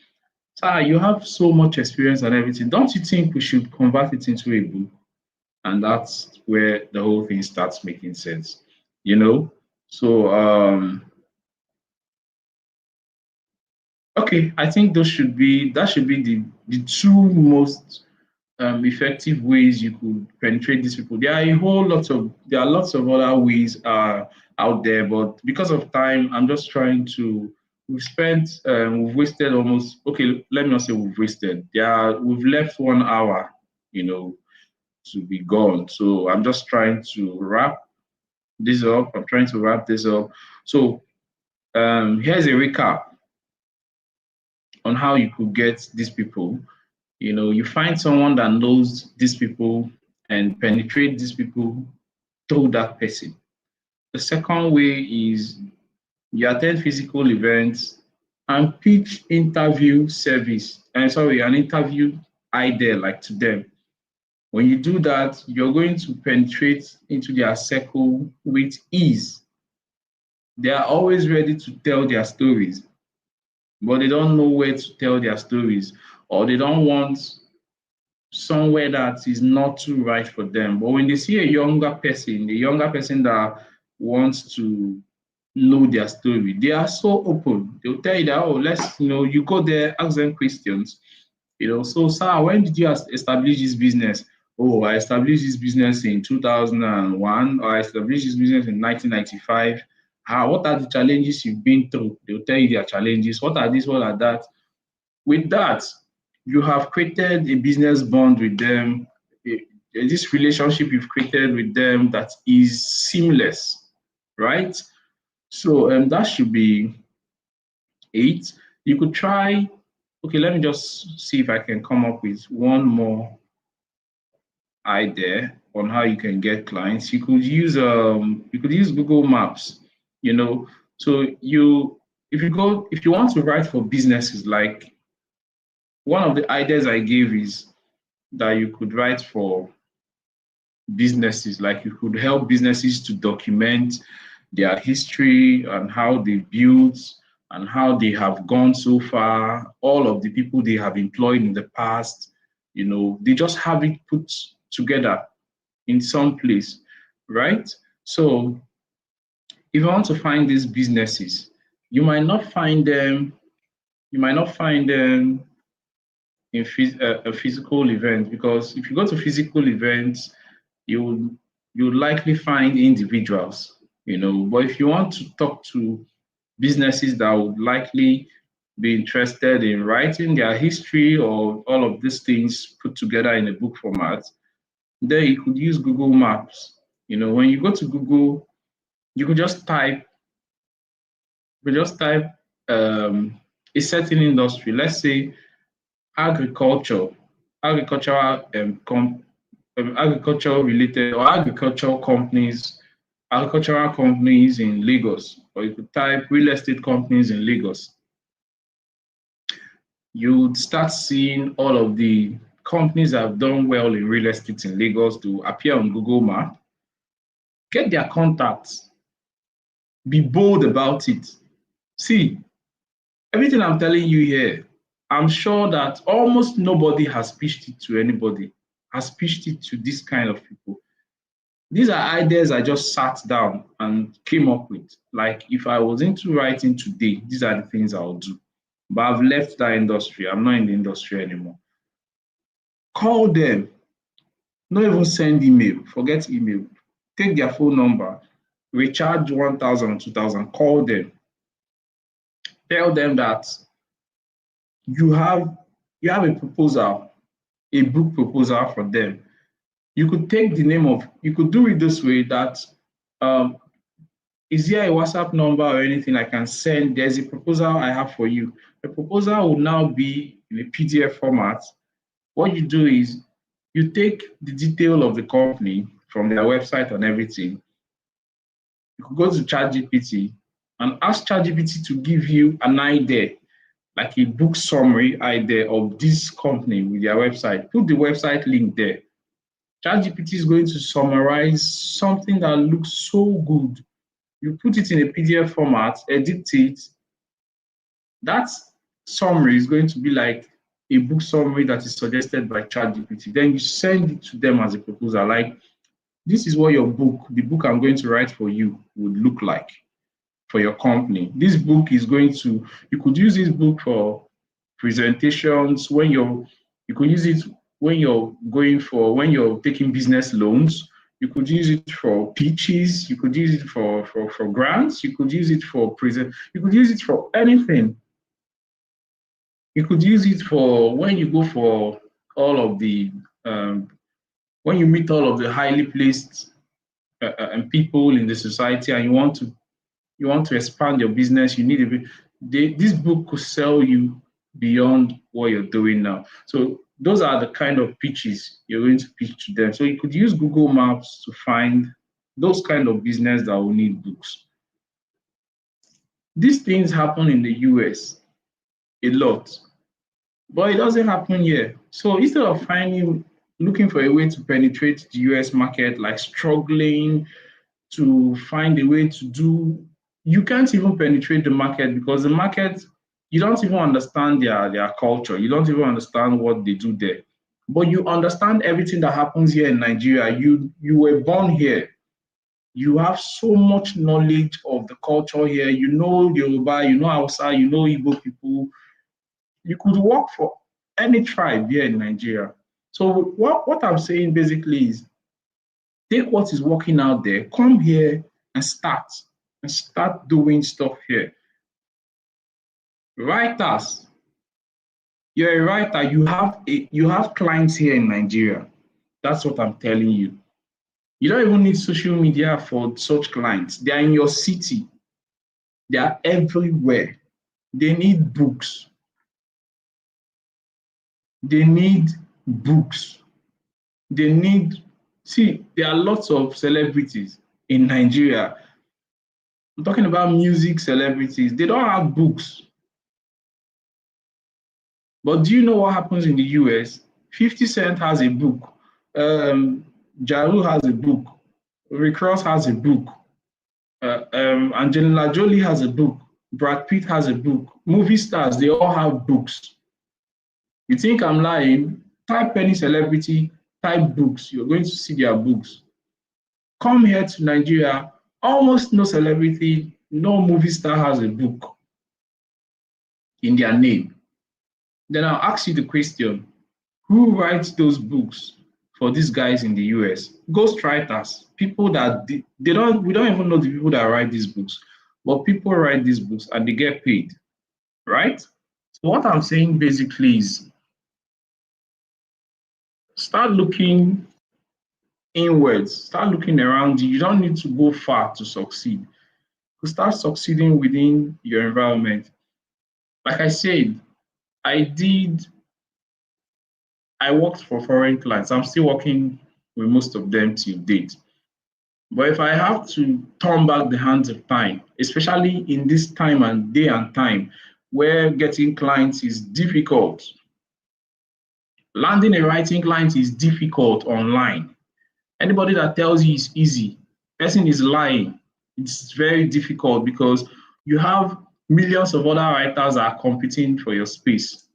sir, you have so much experience and everything. Don't you think we should convert it into a book? And that's where the whole thing starts making sense, you know? So, okay, I think that should be the two most effective ways you could penetrate these people. There are lots of other ways out there, but because of time, I'm just trying to. We've wasted almost. Okay, let me not say we've wasted. We've left 1 hour, to be gone. So I'm just trying to wrap this up. I'm trying to wrap this up. So here's a recap on how you could get these people. You find someone that knows these people and penetrate these people through that person. The second way is you attend physical events and pitch interview service. And sorry, an interview idea like to them. When you do that, you're going to penetrate into their circle with ease. They are always ready to tell their stories, but they don't know where to tell their stories, or they don't want somewhere that is not too right for them. But when they see a younger person that wants to know their story, they are so open. They'll tell you that, oh, you go there, ask them questions. So sir, when did you establish this business? Oh, I established this business in 2001, or I established this business in 1995. What are the challenges you've been through? They'll tell you their challenges. What are this? What are that? With that, you have created a business bond with them, this relationship you've created with them that is seamless, right? So that should be it. You could try, okay, let me just see if I can come up with one more idea on how you can get clients. You could use Google Maps, you know. So if you want to write for businesses, like one of the ideas I gave is that you could write for businesses, like you could help businesses to document their history and how they built and how they have gone so far, all of the people they have employed in the past, they just have it put together in some place, right? So if you want to find these businesses, you might not find them, you might not find them in a physical event, because if you go to physical events, you you likely find individuals, But if you want to talk to businesses that would likely be interested in writing their history or all of these things put together in a book format, then you could use Google Maps. When you go to Google, you could just type, you could just type a certain industry. Let's say agriculture, agricultural agricultural related or agricultural companies in Lagos, or you could type real estate companies in Lagos. You would start seeing all of the companies that have done well in real estate in Lagos to appear on Google Map. Get their contacts. Be bold about it. See, everything I'm telling you here, I'm sure that almost nobody has pitched it to anybody, has pitched it to this kind of people. These are ideas I just sat down and came up with. Like, if I was into writing today, these are the things I'll do. But I've left that industry. I'm not in the industry anymore. Call them. Not even send email. Forget email. Take their phone number. Recharge 1,000, 2,000. Call them. Tell them that you have a proposal, a book proposal for them. You could take the name of, you could do it this way, that um, is there a WhatsApp number or anything I can send? There's a proposal I have for you. The proposal will now be in a PDF format. What you do is you take the detail of the company from their website and everything. You could go to ChatGPT and ask ChatGPT to give you an idea, like a book summary idea of this company with their website. Put the website link there. ChatGPT is going to summarize something that looks so good. You put it in a PDF format, edit it. That summary is going to be like a book summary that is suggested by ChatGPT. Then you send it to them as a proposal. Like, this is what the book I'm going to write for you, would look like for your company. This book is you could use this book for presentations you could use it when you're taking business loans. You could use it for pitches. You could use it for grants. You could use it for you could use it for anything. You could use it for when you go for all of the when you meet all of the highly placed and people in the society, and you want to expand your business. You need this book could sell you beyond what you're doing now. So those are the kind of pitches you're going to pitch to them. So you could use Google Maps to find those kind of business that will need books. These things happen in the US a lot, but it doesn't happen here. So instead of looking for a way to penetrate the US market, like struggling to find a way to you can't even penetrate the market, because the market, you don't even understand their culture. You don't even understand what they do there. But you understand everything that happens here in Nigeria. You were born here. You have so much knowledge of the culture here. You know Yoruba, you know Hausa, you know Igbo people. You could work for any tribe here in Nigeria. So what I'm saying basically is take what is working out there, come here and start doing stuff here. Writers, you're a writer, you have clients here in Nigeria. That's what I'm telling you. You don't even need social media for such clients. They are in your city. They are everywhere. They need books. They need books. They need, see, there are lots of celebrities in Nigeria. I'm talking about music celebrities. They don't have books. But do you know what happens in the US? 50 Cent has a book. Um, Jaru has a book. Rick Ross has a book. Angelina Jolie has a book. Brad Pitt has a book. Movie stars, they all have books. You think I'm lying? Type any celebrity, type books. You're going to see their books. Come here to Nigeria, almost no celebrity, no movie star has a book in their name. Then I'll ask you the question, who writes those books for these guys in the US? Ghostwriters, people that we don't even know the people that write these books, but people write these books and they get paid, right? So what I'm saying basically is start looking inwards, start looking around you. You don't need to go far to succeed. You start succeeding within your environment. Like I said, I did I worked for foreign clients. I'm still working with most of them till date. But if I have to turn back the hands of time, especially in this time and day and time where getting clients is difficult, landing a writing client is difficult online. Anybody that tells you it's easy, person is lying. It's very difficult because you have millions of other writers that are competing for your space.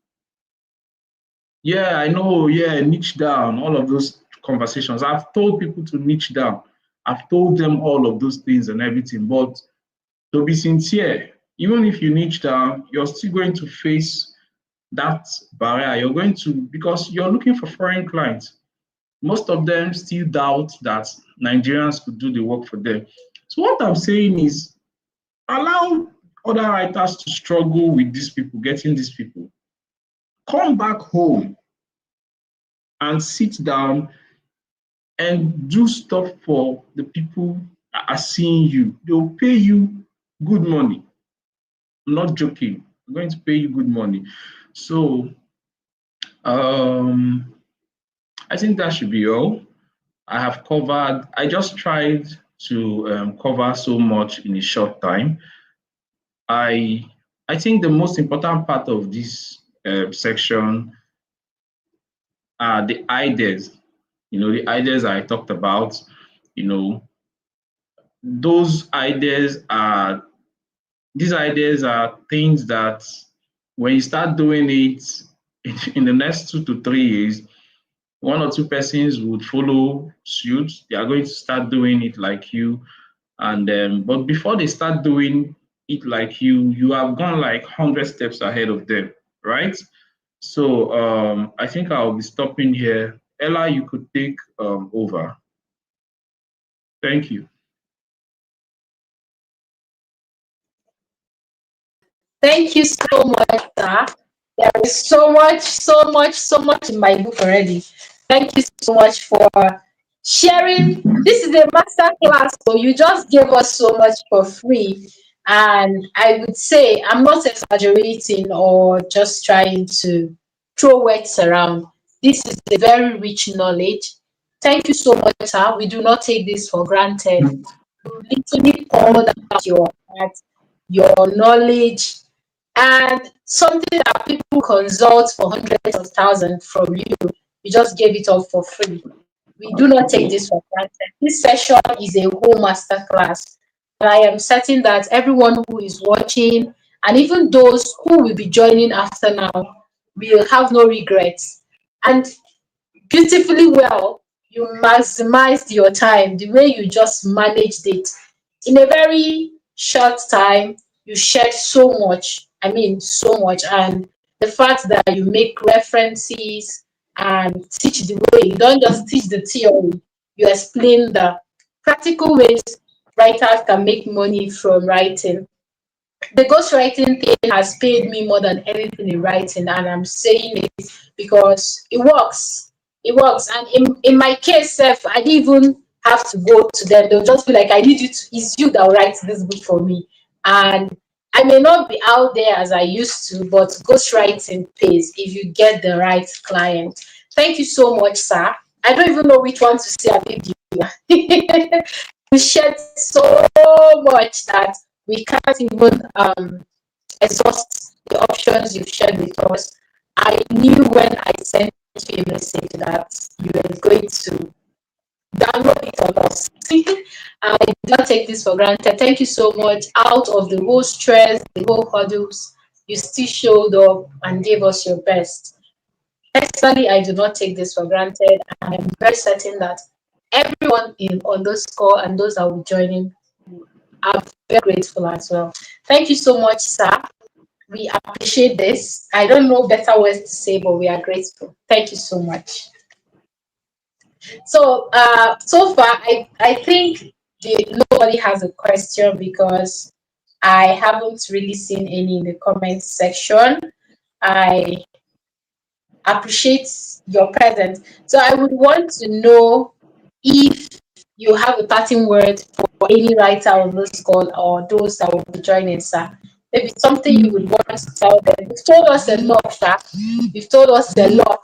Yeah, I know. Yeah, niche down, all of those conversations. I've told people to niche down. I've told them all of those things and everything. But to be sincere, even if you niche down, you're still going to face that barrier. You're going to, because you're looking for foreign clients. Most of them still doubt that Nigerians could do the work for them. So what I'm saying is allow other writers to struggle with these people, getting these people. Come back home and sit down and do stuff for the people that are seeing you. They'll pay you good money. I'm not joking. I'm going to pay you good money. So um, I think that should be all. I just tried to cover so much in a short time. I I think the most important part of this section are the ideas. The ideas I talked about. You know, those ideas are these ideas are things that when you start doing it in the next 2 to 3 years, one or two persons would follow suit. They are going to start doing it like you. And but before they start doing it like you have gone like 100 steps ahead of them, right? So I think I'll be stopping here. Ella, you could take over. Thank you. Thank you so much, sir. There is so much, so much, so much in my book already. Thank you so much for sharing. This is a master class, so you just gave us so much for free. And I would say I'm not exaggerating or just trying to throw words around. This is a very rich knowledge. Thank you so much, sir. We do not take this for granted. You literally poured out your heart, your knowledge, and something that people consult for hundreds of thousands from you, you just gave it up for free. We do not take this for granted. This session is a whole masterclass. And I am certain that everyone who is watching and even those who will be joining after now will have no regrets. And beautifully well, you maximized your time the way you just managed it. In a very short time, you shared so much. I mean, so much. And the fact that you make references and teach the way. You don't just teach the theory, you explain the practical ways writers can make money from writing. The ghostwriting thing has paid me more than anything in writing, and I'm saying it because it works. It works. And in my case, Seth, I didn't even have to go to them. They'll just be like, I need you to, it's you that will write this book for me. And I may not be out there as I used to, but ghostwriting pays if you get the right client. Thank you so much, sir. I don't even know which one to say. I think you. You shared so much that we can't even exhaust the options you've shared with us. I knew when I sent you a message that you were going to download it on us. I do not take this for granted. Thank you so much. Out of the whole stress, the whole hurdles, you still showed up and gave us your best. Personally, I do not take this for granted. I am very certain that everyone in on this call and those that will be joining are very grateful as well. Thank you so much, sir. We appreciate this. I don't know better words to say, but we are grateful. Thank you so much. So, so far, I think nobody has a question because I haven't really seen any in the comments section. I appreciate your presence. So, I would want to know if you have a parting word for any writer on this call or those that will be joining, sir. Maybe something you would want to tell them. You've told us a lot, sir. You've told us a lot.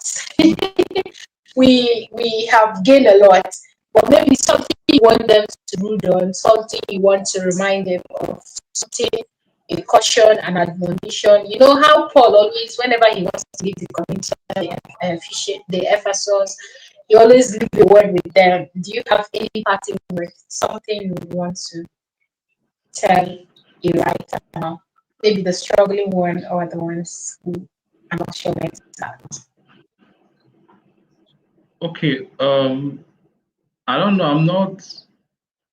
We have gained a lot, but maybe something you want them to root on, something you want to remind them of, something, a caution, an admonition. You know how Paul always, whenever he wants to give the community the Ephesus, he always leave the word with them. Do you have any parting word, something you want to tell a writer now? Maybe the struggling one or the ones who are not sure where to start. Okay. I don't know.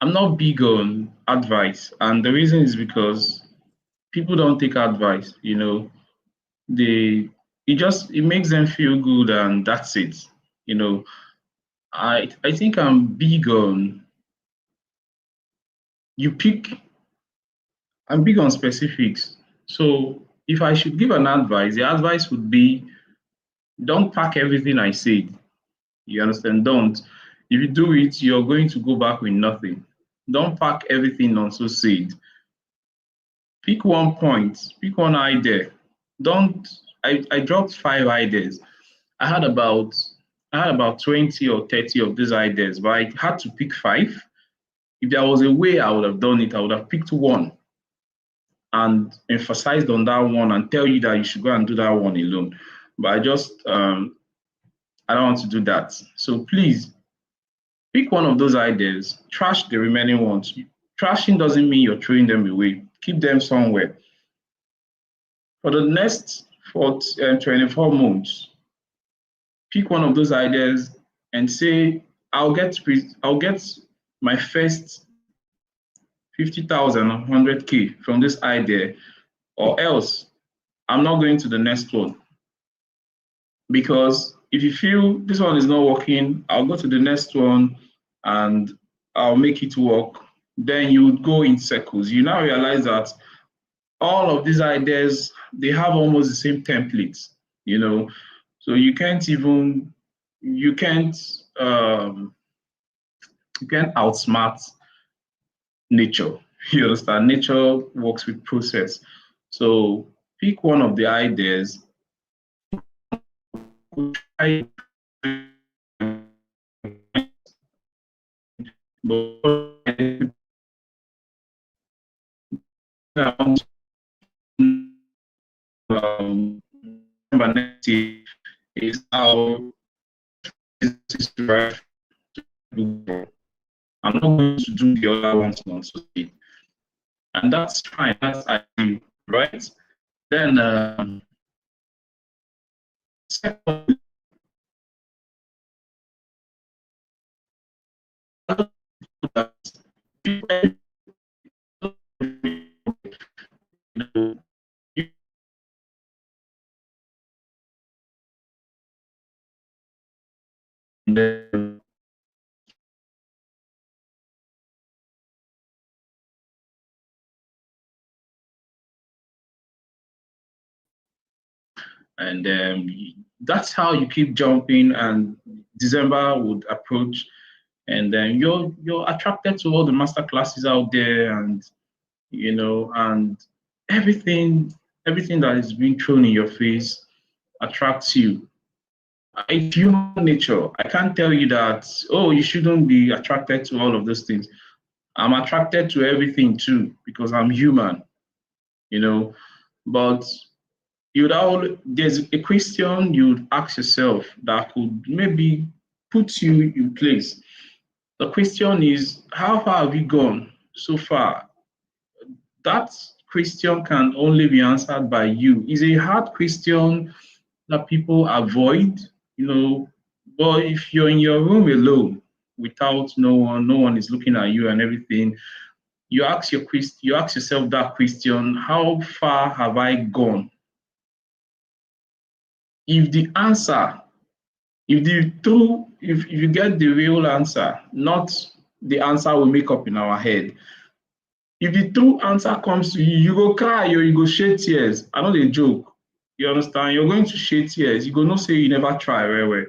I'm not big on advice, and the reason is because people don't take advice. They it makes them feel good, and that's it. You know, I think I'm big on you pick. I'm big on specifics. So if I should give an advice, the advice would be don't pack everything I said. You understand? Don't. If you do it, you're going to go back with nothing. Don't pack everything Nonso said. Pick one point, pick one idea. Don't I dropped 5 ideas. I had about I had about 20 or 30 of these ideas, but I had to pick five. If there was a way I would have done it, I would have picked one and emphasized on that one and tell you that you should go and do that one alone. But I don't want to do that. So please pick one of those ideas, trash the remaining ones. Trashing doesn't mean you're throwing them away. Keep them somewhere. For the next 24 months, pick one of those ideas and say, I'll get my first 50,000 or 100K from this idea, or else I'm not going to the next one. Because if you feel this one is not working, I'll go to the next one and I'll make it work. Then you would go in circles. You now realize that all of these ideas, they have almost the same templates, you know. So you can't um, you can't outsmart nature. You understand? Nature works with process. So pick one of the ideas, try, but um, next year is how this is right. I'm not going to do the other ones on Tuesday. And that's fine. That's ideal, right? Then, second, that you And that's how you keep jumping, and December would approach, and then you're attracted to all the master classes out there, and and everything that is being thrown in your face attracts you. It's human nature. I can't tell you that, oh, you shouldn't be attracted to all of those things. I'm attracted to everything too because I'm human, you know. But there's a question you'd ask yourself that could maybe put you in place. The question is, how far have you gone so far? That question can only be answered by you. It's a hard question that people avoid, you know, but if you're in your room alone without no one is looking at you and everything, you ask yourself that question, how far have I gone? If the answer, if you get the real answer, not the answer we make up in our head, if the true answer comes to you, you go cry or you go shed tears. I know dey joke. You understand? You're going to shed tears. You go know say you never try very well.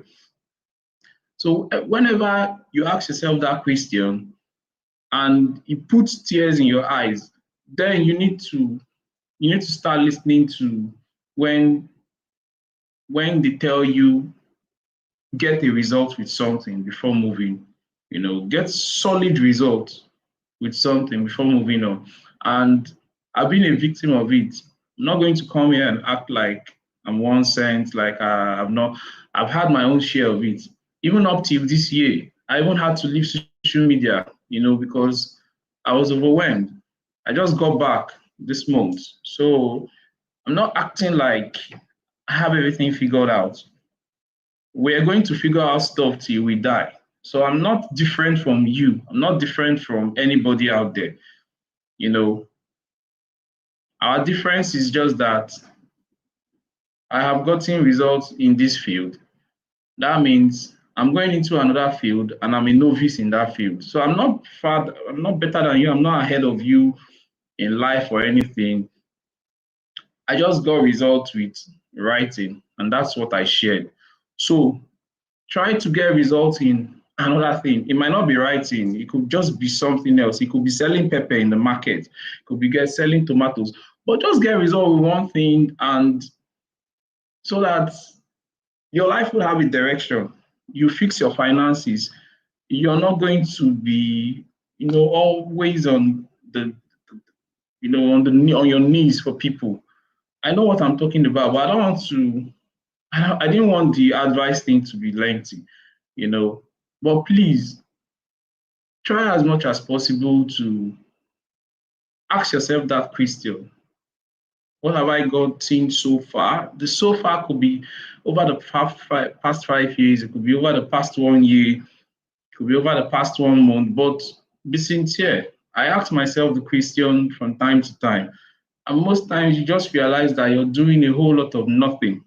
So whenever you ask yourself that question and it puts tears in your eyes, then you need to start listening to when they tell you get a result with something before moving. Get solid results with something before moving on. And I've been a victim of it. I'm not going to come here and act like I'm one cent, like I've not. I've had my own share of it. Even up till this year, I even had to leave social media, because I was overwhelmed. I just got back this month. So I'm not acting like I have everything figured out. We're going to figure out stuff till we die. So I'm not different from you. I'm not different from anybody out there. You know, our difference is just that I have gotten results in this field. That means I'm going into another field and I'm a novice in that field. So I'm not better than you, I'm not ahead of you in life or anything. I just got results with writing and that's what I shared. So try to get results in another thing. It might not be writing, it could just be something else. It could be selling pepper in the market, it could be selling tomatoes, but just get results with one thing, and so that your life will have a direction. You fix your finances. You're not going to be, always on the, on your knees for people. I know what I'm talking about, but I don't want to. I didn't want the advice thing to be lengthy, you know. But please try as much as possible to ask yourself that question. What have I gotten so far? The so far could be over the past 5 years, it could be over the past 1 year, it could be over the past 1 month, but be sincere. I ask myself the question from time to time. And most times you just realize that you're doing a whole lot of nothing.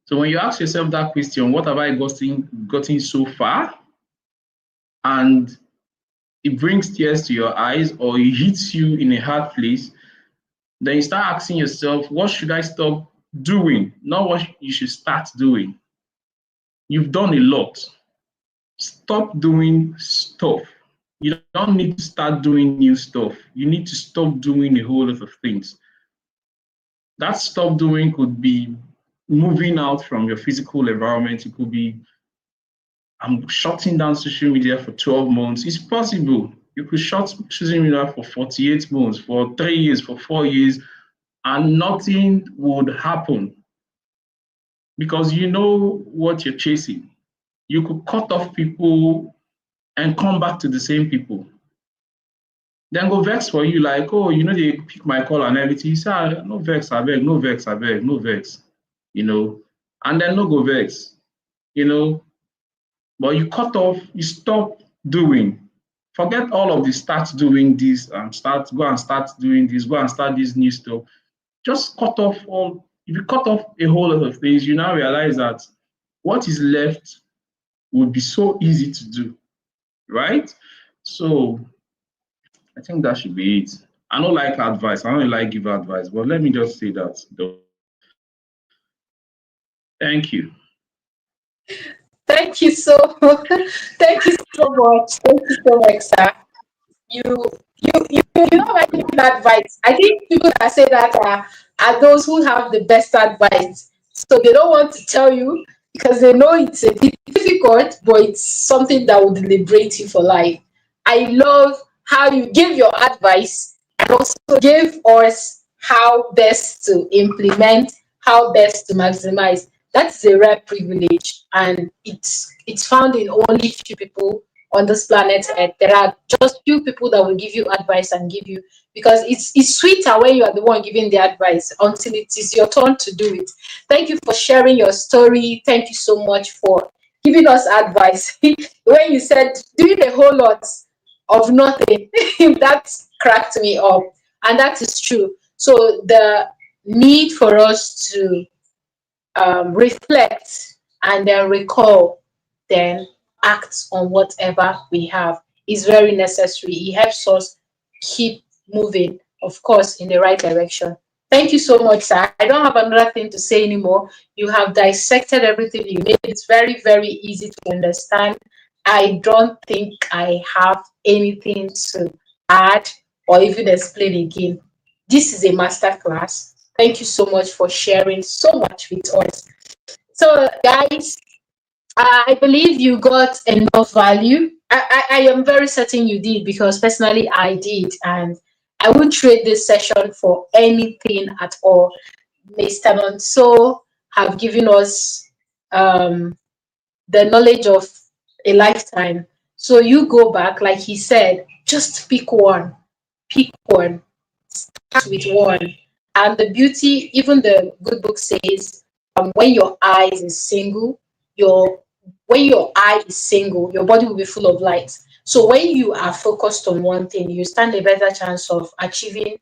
So when you ask yourself that question, what have I gotten so far? And it brings tears to your eyes or it hits you in a hard place, then you start asking yourself, what should I stop doing? Not what you should start doing. You've done a lot. Stop doing stuff. You don't need to start doing new stuff. You need to stop doing a whole lot of things. That stop doing could be moving out from your physical environment. It could be, I'm shutting down social media for 12 months. It's possible. You could shut social media for 48 months, for 3 years, for 4 years, and nothing would happen because you know what you're chasing. You could cut off people and come back to the same people. Then go vex for you like, oh, they pick my call and everything. You say, no vex, I beg, no vex, I beg, no vex, and then no go vex, you know. But you cut off, you stop doing. Forget all of the start doing this and go and start doing this, go and start this new stuff. Just cut off all. If you cut off a whole lot of things, you now realize that what is left would be so easy to do, right? So I think that should be it. I don't like advice. I don't like give advice, but let me just say that though. Thank you. Thank you so thank you so much. Thank you so much, sir. You you know when you give advice. I think people that say that are those who have the best advice. So they don't want to tell you because they know it's a bit difficult, but it's something that will liberate you for life. I love how you give your advice and also give us how best to implement, how best to maximize. That's a rare privilege, and it's found in only few people on this planet Earth. There are just few people that will give you advice and give you, because it's sweeter when you are the one giving the advice until it is your turn to do it. Thank you for sharing your story. Thank you so much for giving us advice. When you said doing a whole lot of nothing, that cracked me up, and that is true. So the need for us to reflect and then recall, then act on whatever we have is very necessary. It helps us keep moving, of course, in the right direction. Thank you so much, sir. I don't have another thing to say anymore. You have dissected everything. You made it very, very easy to understand. I don't think I have anything to add or even explain again. This is a master class. Thank you so much for sharing so much with us. So, guys, I believe you got enough value. I am very certain you did, because personally I did, and I would trade this session for anything at all. Mr. Nonso have given us the knowledge of a lifetime. So you go back, like he said, just pick one, with one. And the beauty, even the good book says, when your eyes is single, your when your eye is single, your body will be full of light. So when you are focused on one thing, you stand a better chance of achieving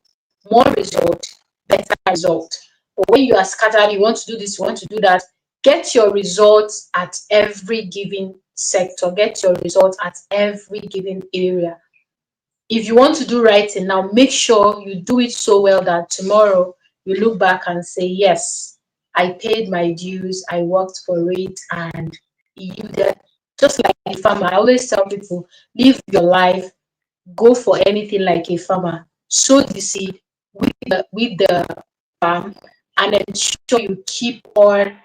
more result, better result. But when you are scattered, you want to do this, you want to do that, get your results at every given sector, get your results at every given area. If you want to do writing now, make sure you do it so well that tomorrow you look back and say, yes, I paid my dues, I worked for it, and you did. Just like a farmer, I always tell people, live your life, go for anything like a farmer. Sow the seed with the farm, and ensure you keep on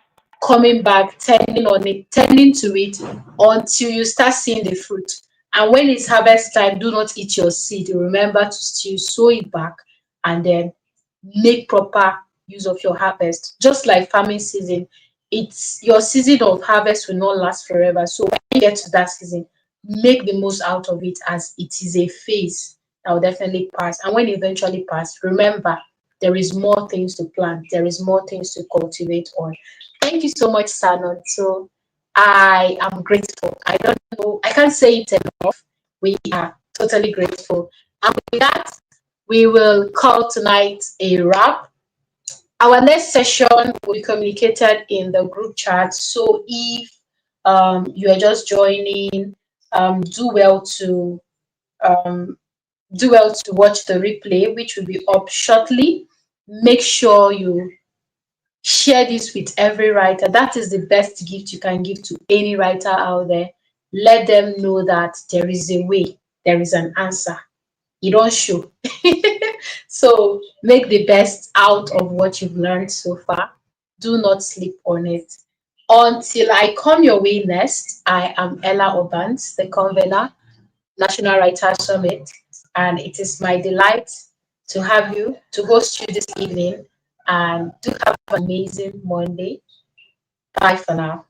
coming back, tending on it, tending to it until you start seeing the fruit. And when it's harvest time, do not eat your seed. Remember to still sow it back and then make proper use of your harvest. Just like farming season, it's your season of harvest will not last forever. So when you get to that season, make the most out of it, as it is a phase that will definitely pass. And when it eventually pass, remember there is more things to plant, there is more things to cultivate on. Thank you so much, Sanon. So I am grateful. I don't know, I can't say it enough. We are totally grateful. And with that, we will call tonight a wrap. Our next session will be communicated in the group chat. So if you are just joining, do well to um, watch the replay, which will be up shortly. Make sure you share this with every writer. That is the best gift you can give to any writer out there. Let them know that there is a way, there is an answer. You don't show. So make the best out of what you've learned so far. Do not sleep on it. Until I come your way next, I am Ella Obans, the convener, National Writers Summit, and it is my delight to have you, to host you this evening, and do have an amazing Monday. Bye for now.